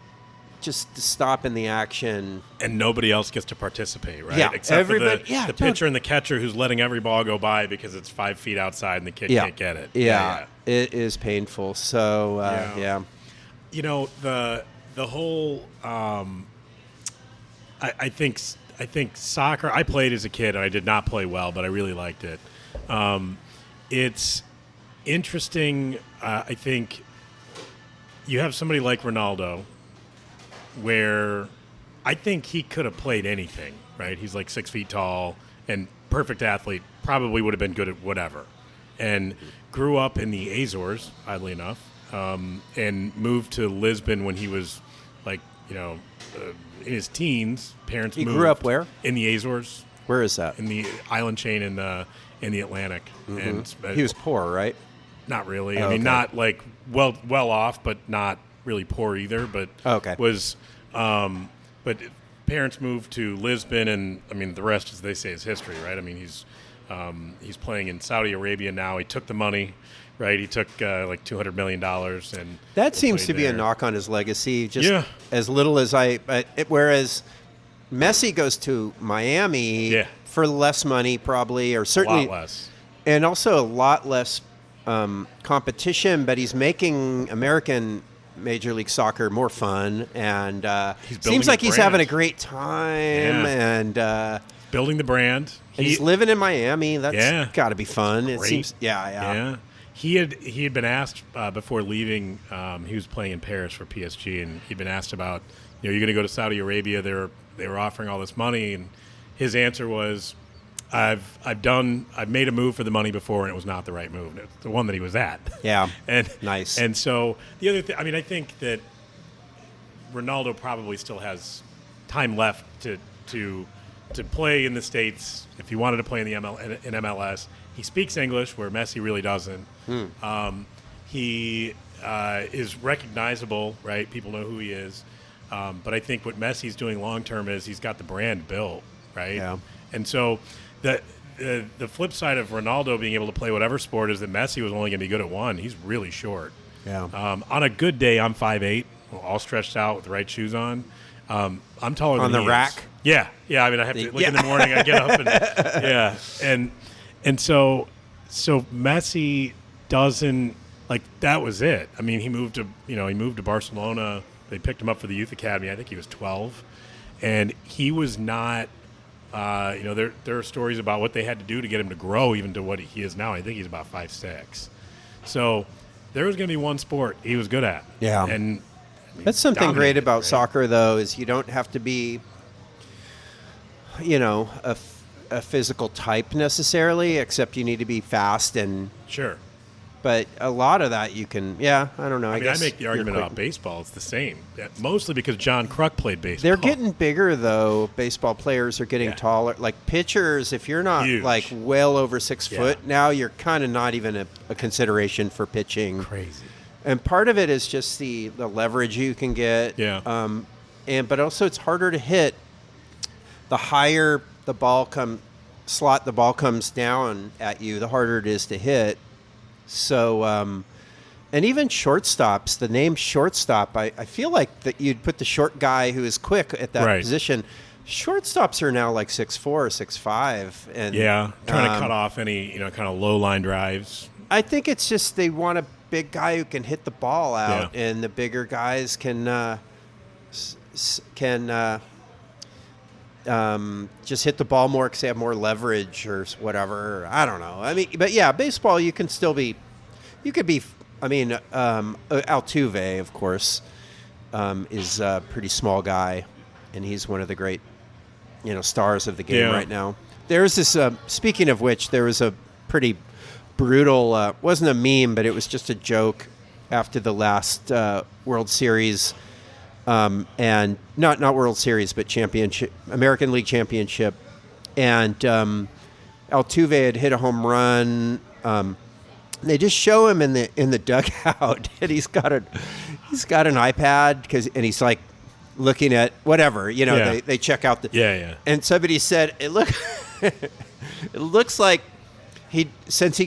just to stop in the action. And nobody else gets to participate, right? Yeah, Except everybody- for the pitcher and the catcher who's letting every ball go by because it's 5 feet outside and the kid can't get it. Yeah, it is painful. So, yeah. You know, the whole I think soccer, I played as a kid and I did not play well, but I really liked it. It's interesting. I think you have somebody like Ronaldo, where I think he could have played anything, right? He's like 6 feet tall and perfect athlete, probably would have been good at whatever. And grew up in the Azores, oddly enough, and moved to Lisbon when he was like, in his teens. Parents moved. He grew up where? In the Azores. Where is that? In the island chain in the Atlantic. Mm-hmm. And He was poor, right? not really. Oh, I mean, okay. not like well off, but not really poor either. But Okay. But parents moved to Lisbon, and I mean, the rest, as they say, is history, right? I mean, he's playing in Saudi Arabia now. He took the money, right? He took like $200 million, and That seems to played be a there. knock on his legacy. Just Yeah. as little as whereas Messi goes to Miami Yeah. for less money, probably, or A certainly, lot less. and also a lot less competition. But he's making American Major League Soccer more fun, and He's building seems like a he's brand. having a great time, Yeah. and Building the brand. he's living in Miami. That's Yeah. got to be fun. It Great. seems, yeah. He had been asked before leaving. He was playing in Paris for PSG, and he'd been asked about, you're going to go to Saudi Arabia. They were offering all this money, and his answer was, I've made a move for the money before, and it was not the right move. It's the one that he was at. Yeah. And Nice. And so the other thing, I mean, I think that Ronaldo probably still has time left to play in the States if he wanted to play in the MLS. He speaks English, where Messi really doesn't. He is recognizable, right? People know who he is. But I think what Messi's doing long term is he's got the brand built, right? Yeah. And so the flip side of Ronaldo being able to play whatever sport is that Messi was only going to be good at one. He's really short. Yeah. On a good day, I'm 5'8", all stretched out with the right shoes on. I'm taller On than the he rack? is. Yeah. I mean, I have to Yeah. in the morning. I get up and and so Messi doesn't like that was it. I mean, he moved to Barcelona. They picked him up for the youth academy. I think he was 12, and he was not. There are stories about what they had to do to get him to grow even to what he is now. I think he's about 5'6". So there was going to be one sport he was good at. Yeah. And That's something great dominated, about right? soccer, though, is you don't have to be, a physical type necessarily, except you need to be fast and. Sure. But a lot of that you can. Yeah, I don't know. I mean, guess I make the you're argument quick. about baseball. It's the same. Mostly because John Kruk played baseball. They're getting bigger, though. Baseball players are getting Yeah. taller. Like pitchers, if you're not Huge. like well over 6 Yeah. foot, now you're kind of not even a consideration for pitching. crazy. And part of it is just the leverage you can get. Yeah. But also it's harder to hit. The higher the ball comes down at you, the harder it is to hit. So, and even shortstops, the name shortstop, I feel like that you'd put the short guy who is quick at that position. Shortstops are now like 6'4", 6'5", and trying to cut off any kind of low line drives. I think it's just they want a big guy who can hit the ball out, and the bigger guys can just hit the ball more because they have more leverage or whatever. I don't know. I mean, but yeah, baseball you could be. I mean, Altuve, of course, is a pretty small guy, and he's one of the great, stars of the game right now. There's this. Speaking of which, there was a pretty brutal. Wasn't a meme, but it was just a joke after the last World Series, and not World Series, but championship, American League Championship, and Altuve had hit a home run. They just show him in the dugout, and he's got an iPad and he's like looking at whatever, they check out and somebody said it looks like since he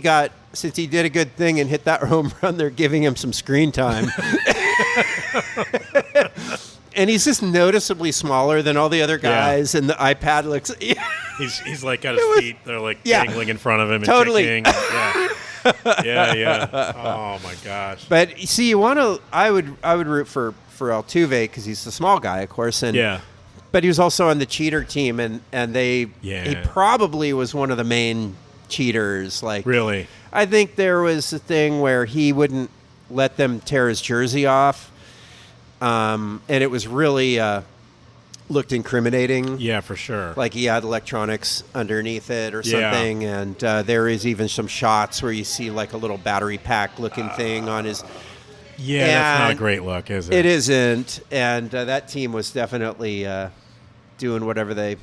did a good thing and hit that home run, they're giving him some screen time. And he's just noticeably smaller than all the other guys, and the iPad looks. He's like got his feet; they're like dangling in front of him. And totally. Yeah. Oh my gosh. But see, I would root for Altuve because he's the small guy, of course, and but he was also on the cheater team, and he probably was one of the main cheaters. Like, really, I think there was a thing where he wouldn't let them tear his jersey off, and it was really looked incriminating. Yeah, for sure. Like he had electronics underneath it or something, and there is even some shots where you see like a little battery pack looking thing on his. Yeah, that's not a great look, is it? It isn't, and that team was definitely doing whatever they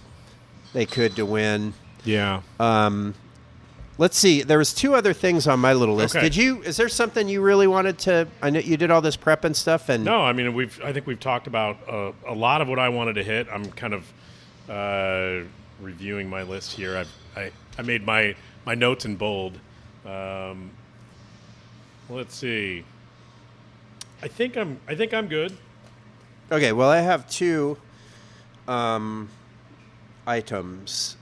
could to win. Yeah. Let's see. There was two other things on my little list. Okay. Is there something you really wanted to? I know you did all this prep and stuff, and no, I mean I think we've talked about a lot of what I wanted to hit. I'm kind of reviewing my list here. I made my notes in bold. Let's see. I think I'm good. Okay. Well, I have two items.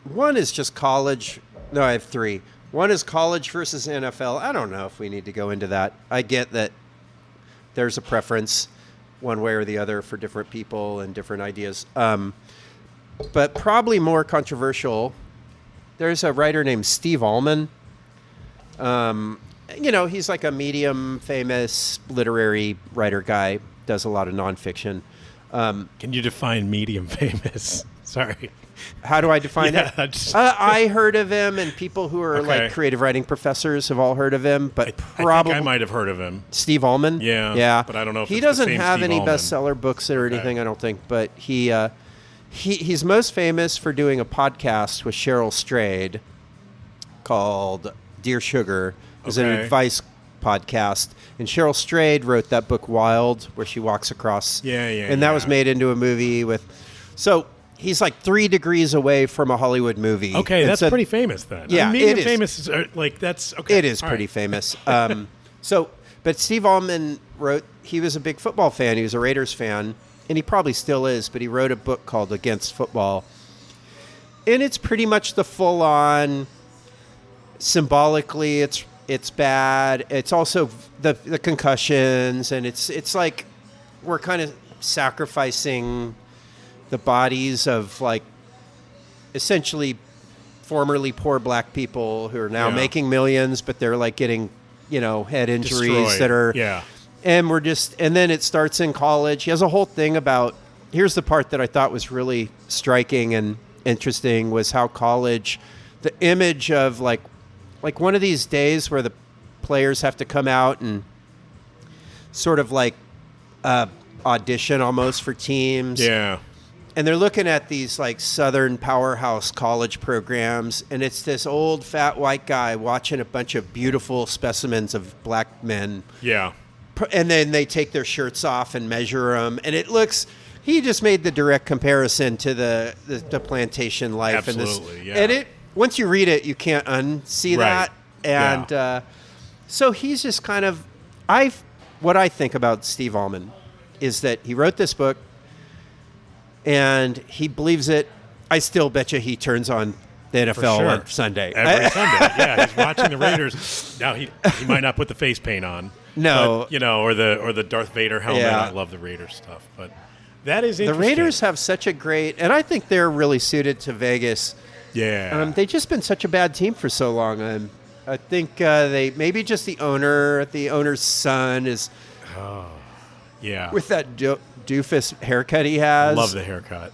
One is just college. No, I have three. One is college versus NFL. I don't know if we need to go into that. I get that there's a preference one way or the other for different people and different ideas. But probably more controversial, there's a writer named Steve Allman. He's like a medium famous literary writer guy, does a lot of nonfiction. Can you define medium famous? Sorry. How do I define it? I heard of him, and people who are like creative writing professors have all heard of him. But probably I think I might have heard of him. Steve Allman. Yeah. But I don't know if he it's doesn't the same have Steve any Allman. bestseller books or anything. I don't think. But he's most famous for doing a podcast with Cheryl Strayed called Dear Sugar. It's an advice podcast, and Cheryl Strayed wrote that book Wild, where she walks across. And that was made into a movie with. So. He's like 3 degrees away from a Hollywood movie. Okay, that's pretty famous then. Yeah, medium famous is that's okay. It is pretty famous. But Steve Allman he was a big football fan. He was a Raiders fan, and he probably still is, but he wrote a book called Against Football. And it's pretty much the full-on, symbolically, it's bad. It's also the concussions, and it's like we're kind of sacrificing the bodies of like essentially formerly poor black people who are now making millions, but they're like getting, head injuries destroyed. that are, and then it starts in college. He has a whole thing about, here's the part that I thought was really striking and interesting was how college, the image of like one of these days where the players have to come out and sort of like audition almost for teams. Yeah. And they're looking at these like Southern powerhouse college programs, and it's this old fat white guy watching a bunch of beautiful specimens of black men. Yeah. And then they take their shirts off and measure them, and it looks. He just made the direct comparison to the plantation life. Absolutely. And it once you read it, you can't unsee that. And so he's just kind of, what I think about Steve Almond is that he wrote this book and he believes it. I still bet you he turns on the NFL on Sunday. Every Sunday. Yeah, he's watching the Raiders. Now he might not put the face paint on. No. But, or the Darth Vader helmet. Yeah. I love the Raiders stuff. But that is interesting. The Raiders have such a great, and I think they're really suited to Vegas. Yeah. They've just been such a bad team for so long. I think they maybe just the owner's son is with that doofus haircut he has. Love the haircut.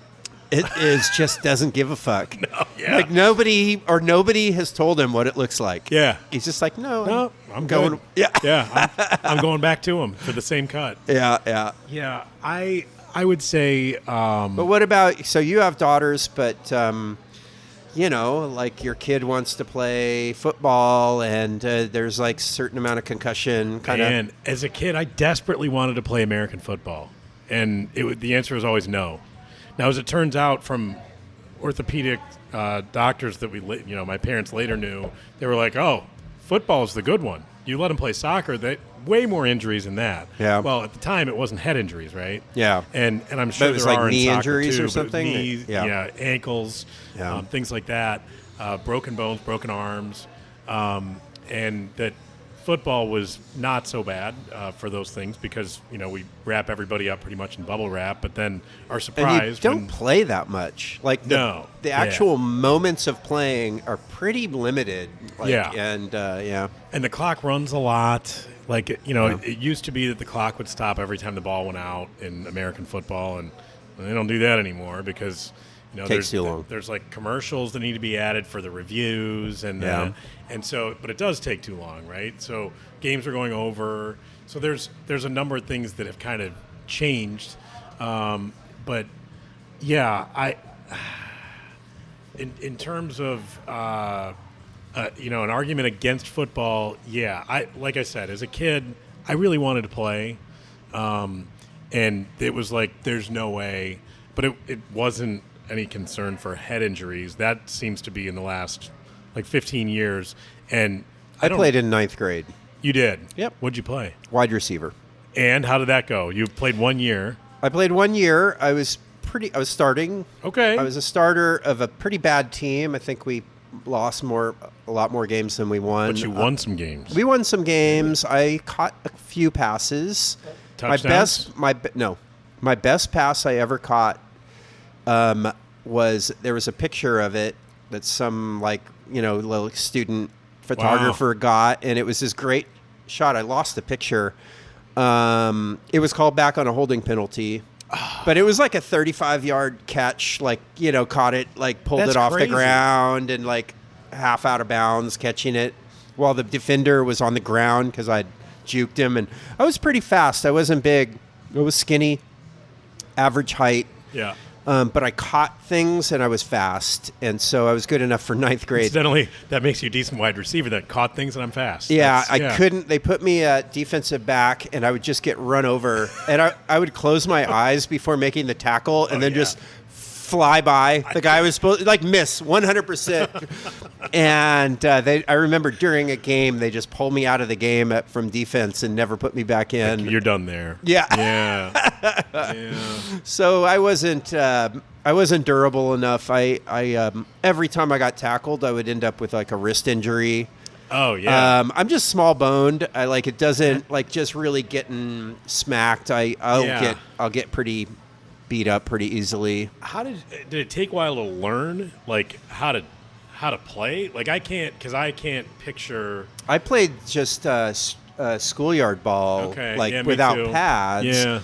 It is just doesn't give a fuck. No, yeah. Like nobody has told him what it looks like. Yeah. He's just like, no, I'm going. Good. Yeah. Yeah. I'm going back to him for the same cut. Yeah. Yeah. Yeah. I would say. But what about, so you have daughters, but, like your kid wants to play football and there's like a certain amount of concussion kind of. And as a kid, I desperately wanted to play American football. And the answer was always no. Now, as it turns out, from orthopedic doctors that my parents later knew, they were like, "Oh, football is the good one. You let them play soccer, they way more injuries than that." Yeah. Well, at the time, it wasn't head injuries, right? Yeah. And I'm sure but it was there like are knee in injuries too, or something. Knees, ankles, things like that, broken bones, broken arms, and that. Football was not so bad for those things because, we wrap everybody up pretty much in bubble wrap, but then are surprised. And you don't play that much. Like the actual moments of playing are pretty limited. And the clock runs a lot. Like, it used to be that the clock would stop every time the ball went out in American football, and they don't do that anymore because – takes too long. There's like commercials that need to be added for the reviews, and so, but it does take too long, right? So games are going over. So there's a number of things that have kind of changed, but yeah, in terms of an argument against football, like I said, as a kid, I really wanted to play, and it was like there's no way, but it wasn't any concern for head injuries. That seems to be in the last 15 years. And I played in 9th grade. You did? Yep. What'd you play? Wide receiver. And how did that go? You played 1 year. I played 1 year. I was starting. Okay. I was a starter of a pretty bad team. I think we lost a lot more games than we won. But you won some games. We won some games. I caught a few passes. Touchdowns? My best pass I ever caught was there was a picture of it that some little student photographer got, and it was this great shot. I lost the picture. It was called back on a holding penalty, but it was like a 35-yard catch, caught it, pulled it off the ground and half out of bounds catching it while the defender was on the ground because I'd juked him, and I was pretty fast. I wasn't big. I was skinny, average height. Yeah. But I caught things and I was fast, and so I was good enough for 9th grade. Incidentally, that makes you a decent wide receiver that caught things and I'm fast. Yeah, I couldn't. They put me at defensive back, and I would just get run over, and I would close my eyes before making the tackle, and then just fly by the guy was supposed miss 100%. And I remember during a game they just pulled me out of the game from defense and never put me back in. You're done there. Yeah. So I wasn't durable enough. I every time I got tackled I would end up with a wrist injury. Oh yeah. I'm just small boned. I it doesn't just really getting smacked. I'll get pretty beat up pretty easily. How did it take a while to learn how to play? I can't picture. I played just schoolyard ball, without pads. Yeah.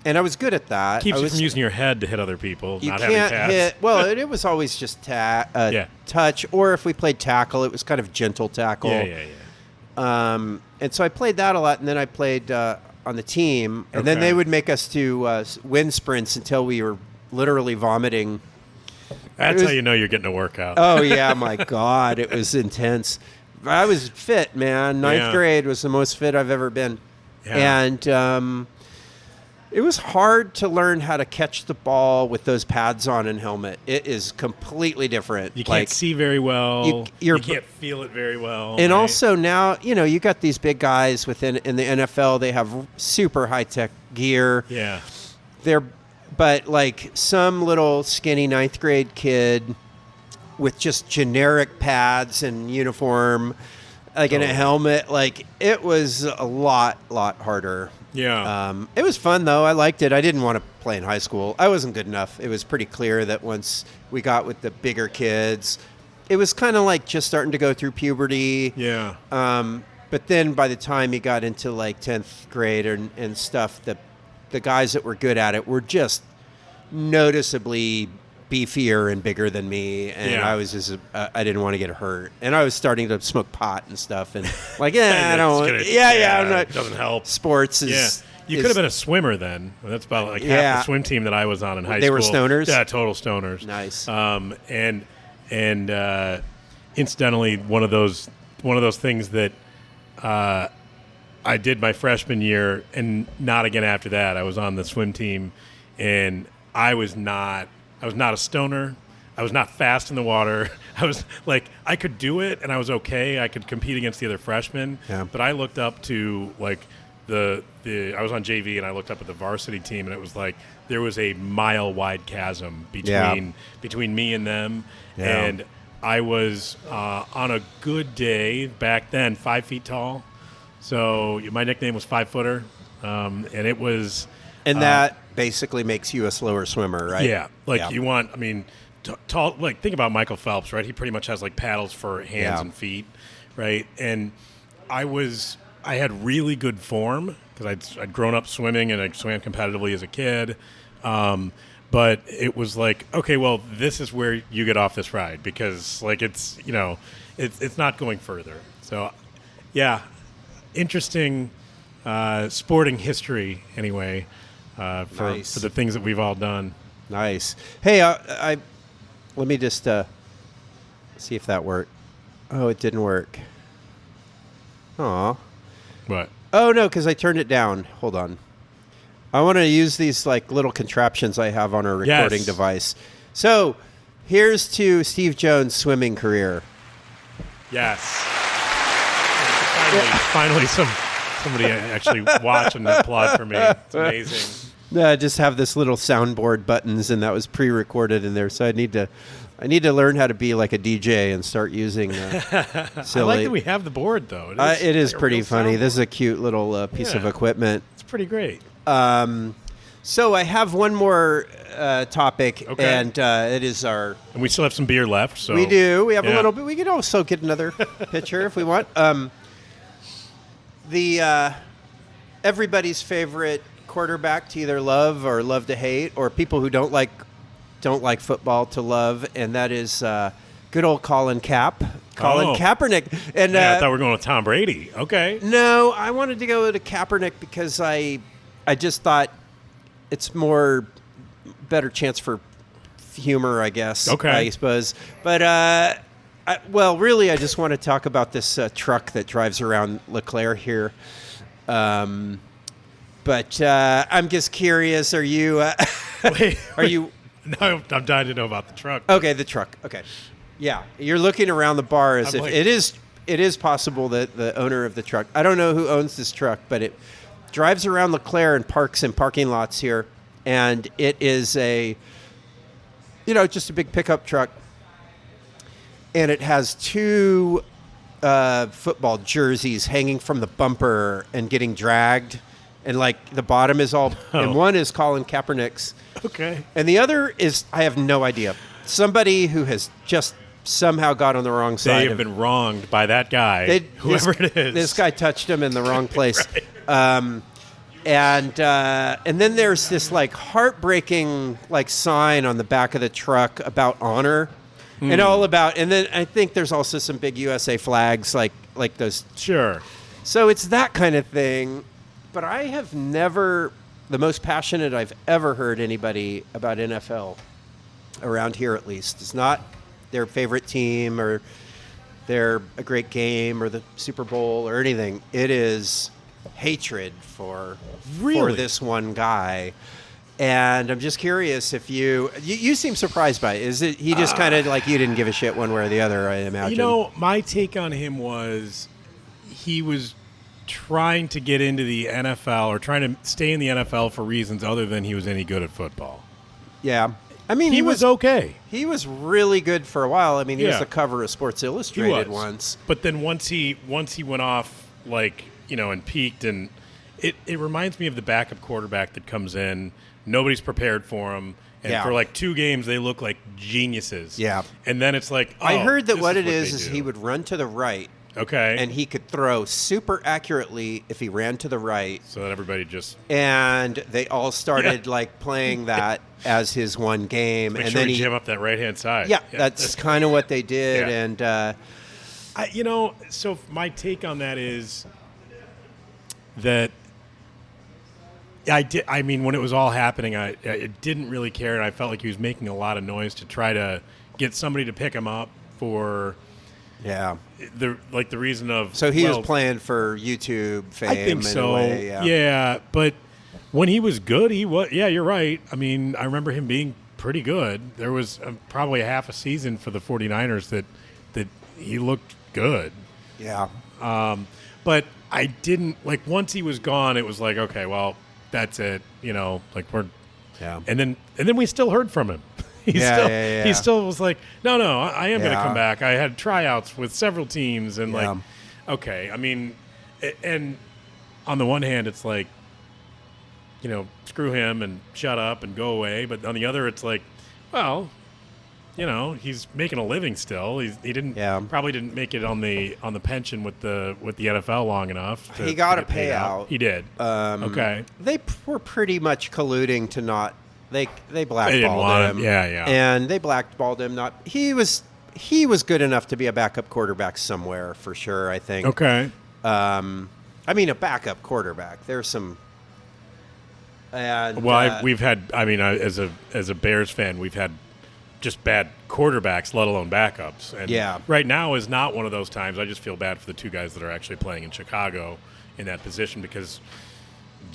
And I was good at that. Keeps you from using your head to hit other people. You not can't having pads. hit. Well, it was always just touch, or if we played tackle, it was kind of gentle tackle. Yeah. And so I played that a lot, and then I played on the team, and then they would make us do wind sprints until we were literally vomiting. That's how you know you're getting a workout. Oh yeah, my God, it was intense. I was fit, man. 9th grade was the most fit I've ever been, and It was hard to learn how to catch the ball with those pads on and helmet. It is completely different. You can't see very well. You can't feel it very well. And also now, you got these big guys in the NFL. They have super high-tech gear. Yeah. But like some little skinny 9th grade kid with just generic pads and uniform, like in a helmet, like it was a lot harder. Yeah. It was fun, though. I liked it. I didn't want to play in high school. I wasn't good enough. It was pretty clear that once we got with the bigger kids, it was kind of like just starting to go through puberty. Yeah. But then by the time you got into like 10th grade and stuff, the guys that were good at it were just noticeably beefier and bigger than me, and I was just I didn't want to get hurt, and I was starting to smoke pot and stuff, and like I don't, I'm not. It doesn't help. Sports is. You could have been a swimmer then. That's about like half the swim team that I was on in high school. They were stoners. Yeah, total stoners. Nice. And incidentally, one of those things that I did my freshman year, and not again after that. I was on the swim team, and I was not a stoner. I was not fast in the water. I was like, I could do it, and I was okay. I could compete against the other freshmen. Yeah. But I looked up to like I was on JV, and I looked up at the varsity team, and it was like there was a mile-wide chasm between me and them. Yeah. And I was on a good day back then 5 feet tall. So my nickname was 5-footer, and it was. And that basically makes you a slower swimmer, right? Yeah. You want, tall, like think about Michael Phelps, right? He pretty much has like paddles for hands and feet, right? And I had really good form because I'd grown up swimming and I swam competitively as a kid. But it was like, okay, well, this is where you get off this ride because like it's not going further. So yeah, interesting sporting history anyway. For the things that we've all done. Nice. Hey, let me just see if that worked. Oh, it didn't work. Aw. What? Oh, no, because I turned it down. Hold on. I want to use these like little contraptions I have on our recording device. So here's to Steve Jones' swimming career. Yes. Finally somebody actually watch and applaud for me. It's amazing. I just have this little soundboard buttons, and that was pre-recorded in there. So I need to learn how to be like a DJ and start using silly. I like that we have the board, though. It is like pretty funny. This is a cute little piece of equipment. It's pretty great. So I have one more topic, and it is our... And we still have some beer left. So we do. We have a little bit. We could also get another pitcher if we want. Everybody's favorite quarterback to either love or love to hate, or people who don't like football to love, and that is good old Colin Kaepernick. And I thought we were going with Tom Brady. Okay. No, I wanted to go to Kaepernick because I just thought it's better chance for humor, I guess. Okay. I suppose. But really, I just want to talk about this truck that drives around LeClaire here. But I'm just curious. Are you? Are you? No, I'm dying to know about the truck. Okay, the truck. Okay, yeah. You're looking around the bar as if it is possible that the owner of the truck. I don't know who owns this truck, but it drives around LeClaire and parks in parking lots here, and it is just a big pickup truck, and it has two football jerseys hanging from the bumper and getting dragged. And like the bottom is all, and one is Colin Kaepernick's. Okay. And the other is, I have no idea. Somebody who has just somehow got on the wrong side. They have been wronged by that guy, whoever it is. This guy touched him in the wrong place. Right. And then there's this like heartbreaking like sign on the back of the truck about honor and all about, and then I think there's also some big USA flags like those. Sure. So it's that kind of thing. But I have never, the most passionate I've ever heard anybody about NFL, around here at least, is not their favorite team or they're a great game or the Super Bowl or anything. It is hatred for Really? this one guy. And I'm just curious if you seem surprised by it. Is it he just kind of like you didn't give a shit one way or the other, I imagine? You know, my take on him was he was trying to get into the NFL or trying to stay in the NFL for reasons other than he was any good at football. Yeah. I mean, He was okay. He was really good for a while. I mean, he was Yeah. the cover of Sports He Illustrated was. once. But then once he went off, like, you know, and peaked, and it reminds me of the backup quarterback that comes in. Nobody's prepared for him. And Yeah. for like 2 games, they look like geniuses. Yeah. And then it's like, oh, I heard that this what is it is they is do. he would run to the right, Okay. and he could throw super accurately if he ran to the right. so that everybody just And they all started like playing that as his one game, make and sure then we he, jam up that right-hand side. yeah, that's kind of what they did. Yeah. And You know, so my take on that is that I mean, when it was all happening, I didn't really care, and I felt like he was making a lot of noise to try to get somebody to pick him up for yeah, the reason of. so he well, was playing for YouTube fame. I think in so. a way, yeah. Yeah, but when he was good, he was. Yeah, you're right. I mean, I remember him being pretty good. There was probably a half a season for the 49ers that he looked good. Yeah. But I didn't like once he was gone. It was like, okay, well, that's it. You know, like we're. Yeah. And then we still heard from him. Yeah. He still was like, no, I am going to Yeah. come back. I had tryouts with several teams, and Yeah. like, okay. I mean, and on the one hand, it's like, you know, screw him and shut up and go away. But on the other, it's like, well, you know, he's making a living still. He didn't probably didn't make it on the pension with the NFL long enough. He got to a get paid out. payout. He did. Okay. They were pretty much colluding to not. They They blackballed didn't want him. him. Yeah. And they blackballed him. Not he was good enough to be a backup quarterback somewhere for sure. I think. Okay. I mean, a backup quarterback. There's some. And Well, we've had. I mean, as a Bears fan, we've had just bad quarterbacks, let alone backups. And Yeah. right now is not one of those times. I just feel bad for the 2 guys that are actually playing in Chicago in that position because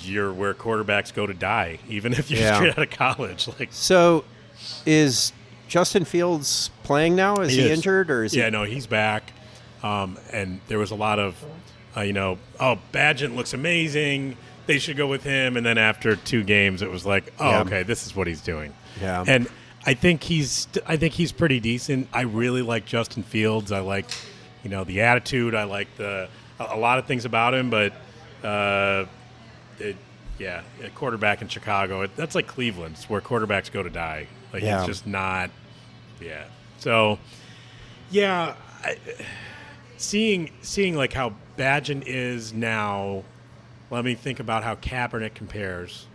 you're where quarterbacks go to die, even if you're straight out of college. Like, so, is Justin Fields playing now? Is he is. injured or is he? Yeah, no, he's back. And there was a lot of, Badgett looks amazing. They should go with him. And then after 2 games, it was like, okay, this is what he's doing. Yeah. And I think he's pretty decent. I really like Justin Fields. I like, the attitude. I like a lot of things about him. But a quarterback in Chicago, that's like Cleveland. It's where quarterbacks go to die. Like it's just not. Yeah. So, yeah, seeing like how Badgett is now. Let me think about how Kaepernick compares.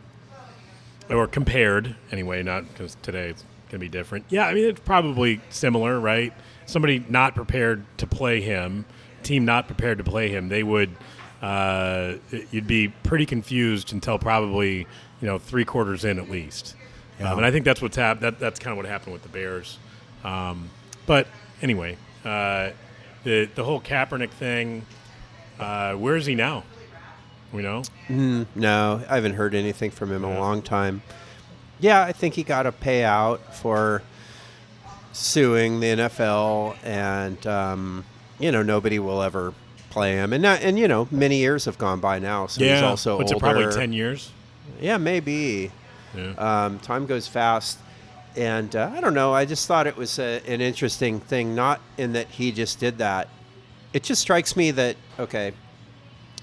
Or compared, anyway, not because today it's going to be different. Yeah, I mean, it's probably similar, right? Somebody not prepared to play him, team not prepared to play him, they would, you'd be pretty confused until probably, 3 quarters in at least. Yeah. And I think that's what's happened. That's kind of what happened with the Bears. But anyway, the whole Kaepernick thing, where is he now? We know? No, I haven't heard anything from him in a long time. Yeah, I think he got a payout for suing the NFL, and nobody will ever play him. And many years have gone by now, so he's also what's older. it, probably 10 years? Yeah, maybe. Yeah. Time goes fast, and I don't know. I just thought it was an interesting thing, not in that he just did that. It just strikes me that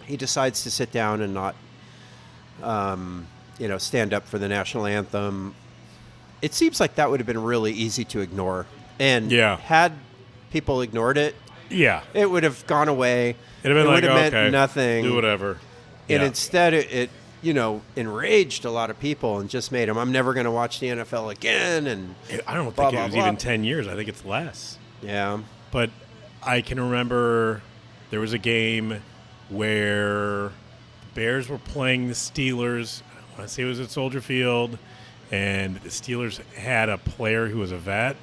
he decides to sit down and not, stand up for the national anthem. It seems like that would have been really easy to ignore. And had people ignored it, it would have gone away. It'd have been would have meant okay, nothing. do whatever. And instead it enraged a lot of people and just made them, I'm never going to watch the NFL again. And I don't blah, think blah, it was blah. even 10 years. I think it's less. Yeah. But I can remember there was a game where the Bears were playing the Steelers. I want to say it was at Soldier Field, and the Steelers had a player who was a vet,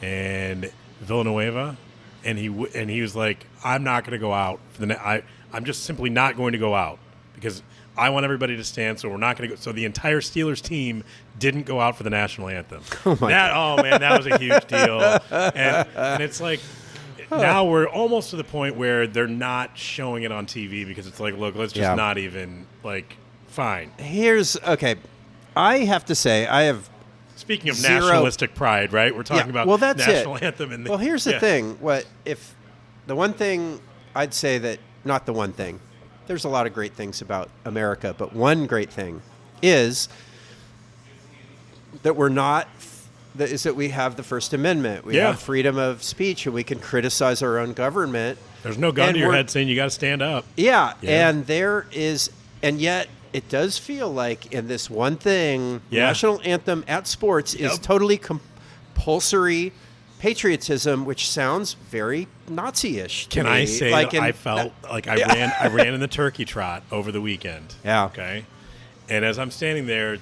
and Villanueva, and he was like, "I'm not going to go out for the I'm just simply not going to go out because I want everybody to stand, so we're not going to go. So the entire Steelers team didn't go out for the national anthem. Oh man, that was a huge deal. And it's like now we're almost to the point where they're not showing it on TV because it's like, look, let's just not even fine. I have to say, I have. Speaking of nationalistic pride, right? We're talking about national anthem. Here's the thing. The one thing I'd say that, not the one thing, there's a lot of great things about America, but one great thing is that we have the First Amendment. We have freedom of speech, and we can criticize our own government. There's no gun to your head saying you got to stand up. Yeah, and yet it does feel like in this one thing, national anthem at sports is totally compulsory patriotism, which sounds very Nazi-ish to me. Can I say that I felt like I ran in the turkey trot over the weekend? Yeah. Okay. And as I'm standing there,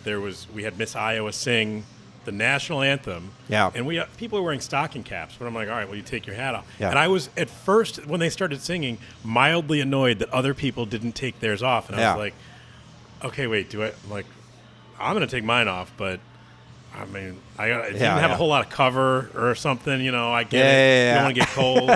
we had Miss Iowa sing the national anthem. Yeah. And people are wearing stocking caps, but I'm like, all right, well, you take your hat off. Yeah. And I was at first, when they started singing, mildly annoyed that other people didn't take theirs off, and I was like, okay, wait, I'm going to take mine off, but. I mean, it didn't have a whole lot of cover or something, I get it. You don't want to get cold.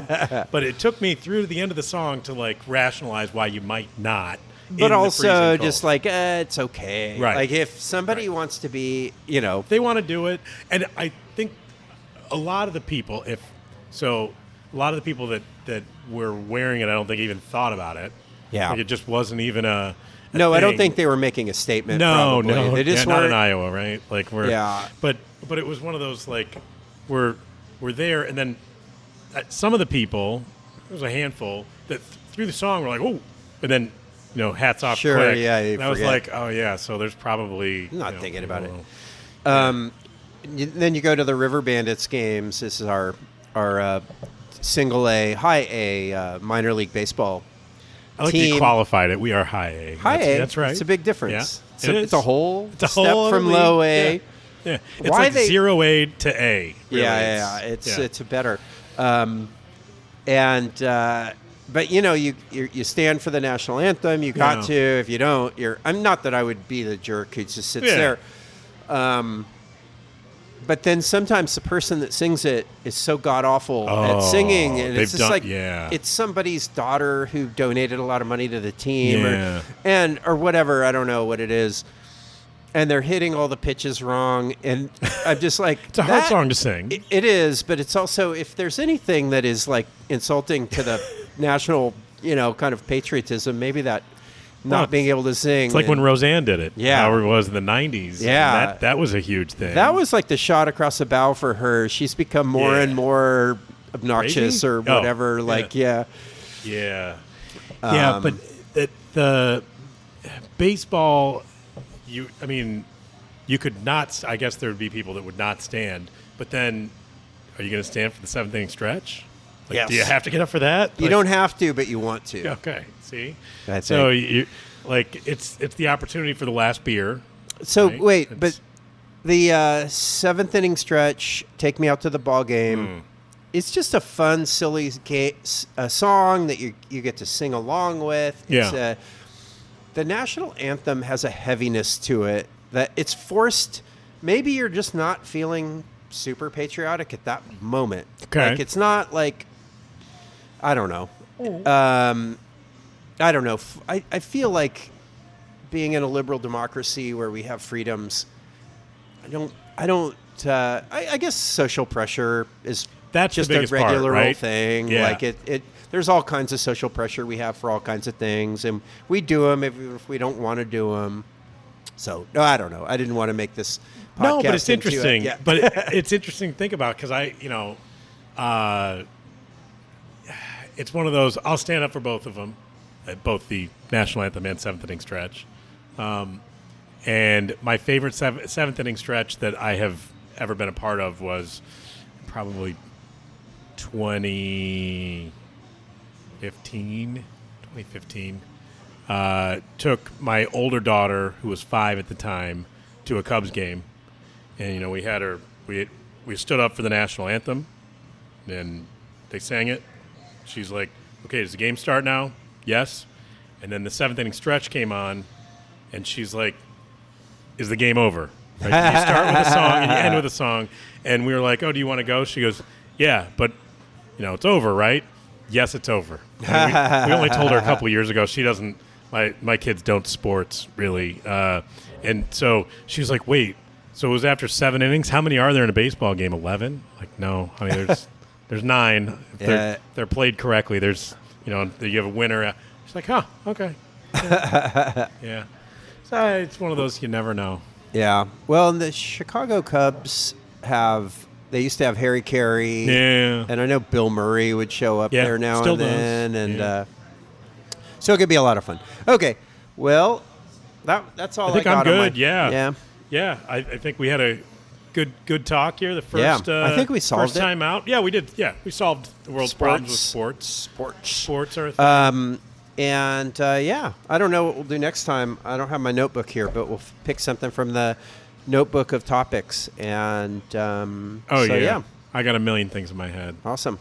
But it took me through to the end of the song to, rationalize why you might not. But also just it's okay. Right. Like, if somebody wants to be, They want to do it. And I think a lot of the people, that were wearing it, I don't think even thought about it. Yeah. Like, it just wasn't even a No, thing. I don't think they were making a statement. No, They just not in Iowa, right? But it was one of those we're there, and then some of the people, there was a handful that through the song were like, oh, and then hats off. Sure, quick. yeah. And I was like, oh yeah, so there's probably I'm not thinking about it. Then you go to the River Bandits games. This is our single A, high A minor league baseball. I like you qualified it. We are high A. High A. That's right. It's a big difference. Yeah, it's a whole step from league. low A. Yeah. It's like 0 A to A. Really. Yeah. It's a better. But you stand for the national anthem. You got to. If you don't, I'm not that I would be the jerk who just sits there. But then sometimes the person that sings it is so god awful at singing, and it's just it's somebody's daughter who donated a lot of money to the team, or whatever. I don't know what it is, and they're hitting all the pitches wrong, and I'm just like, it's a hard song to sing. It is, but it's also, if there's anything that is insulting to the national, kind of patriotism, maybe that. Not being able to sing. It's like when Roseanne did it. Yeah. However it was in the 90s. Yeah. That was a huge thing. That was like the shot across the bow for her. She's become more and more obnoxious or whatever. Yeah. But the baseball, you could not, I guess there would be people that would not stand. But then, are you going to stand for the seventh inning stretch? Yes. Do you have to get up for that? You don't have to, but you want to. Okay. See? That's so it. It's the opportunity for the last beer. So right? wait, but the seventh inning stretch, Take Me Out to the Ball Game, it's just a fun, silly song that you get to sing along with. Yeah. The national anthem has a heaviness to it that it's forced. Maybe you're just not feeling super patriotic at that moment. Okay. It's not I don't know. I don't know. I feel like being in a liberal democracy where we have freedoms, I guess social pressure is just a regular old thing. Yeah. There's all kinds of social pressure we have for all kinds of things, and we do them if we don't want to do them. So, no, I don't know. I didn't want to make this podcast. No, but it's interesting. Yeah. But it's interesting to think about because it's one of those, I'll stand up for both of them, both the national anthem and seventh inning stretch. And my favorite seventh inning stretch that I have ever been a part of was probably 2015. Took my older daughter, who was 5 at the time, to a Cubs game. And, we had her, we stood up for the national anthem, and they sang it. She's like, okay, does the game start now? Yes. And then the 7th inning stretch came on, and she's like, "Is the game over?" Right? You start with a song and you end with a song. And we were like, "Oh, do you want to go?" She goes, "Yeah, but it's over, right?" "Yes, it's over." We only told her a couple of years ago. She doesn't. My kids don't sports really, and so she was like, "Wait, so it was after 7 innings? How many are there in a baseball game? 11?" Like, no, I mean there's 9. If they're played correctly. There's you have a winner. She's like, "Huh, okay." Yeah. So it's one of those you never know. Yeah. Well, the Chicago Cubs they used to have Harry Carey. Yeah. And I know Bill Murray would show up there now still and then. does. And so it could be a lot of fun. Okay. Well, that's all I think got I'm good. on my, Yeah. I think we had a good talk here. The first I think we solved first time out. Yeah, we did. Yeah, we solved the world's problems with sports. Sports are a thing. And I don't know what we'll do next time. I don't have my notebook here, but we'll pick something from the notebook of topics. And yeah. I got a million things in my head. Awesome.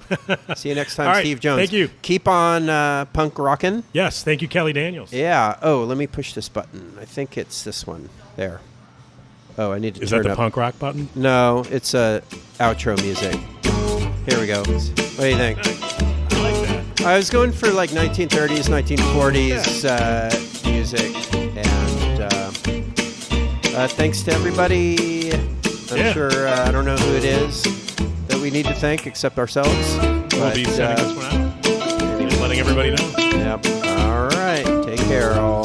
See you next time, All right, Steve Jones. thank you. Keep on punk rockin'. Yes, thank you, Kelly Daniels. Yeah. Oh, let me push this button. I think it's this one. There. Oh, I need to Is turn that the up. punk rock button? No, it's outro music. Here we go. What do you think? Nice. I like that. I was going for like 1930s, 1940s music. And thanks to everybody. I'm sure, I don't know who it is that we need to thank except ourselves. We'll be sending this one out and letting everybody know. Yep. All right. Take care, all.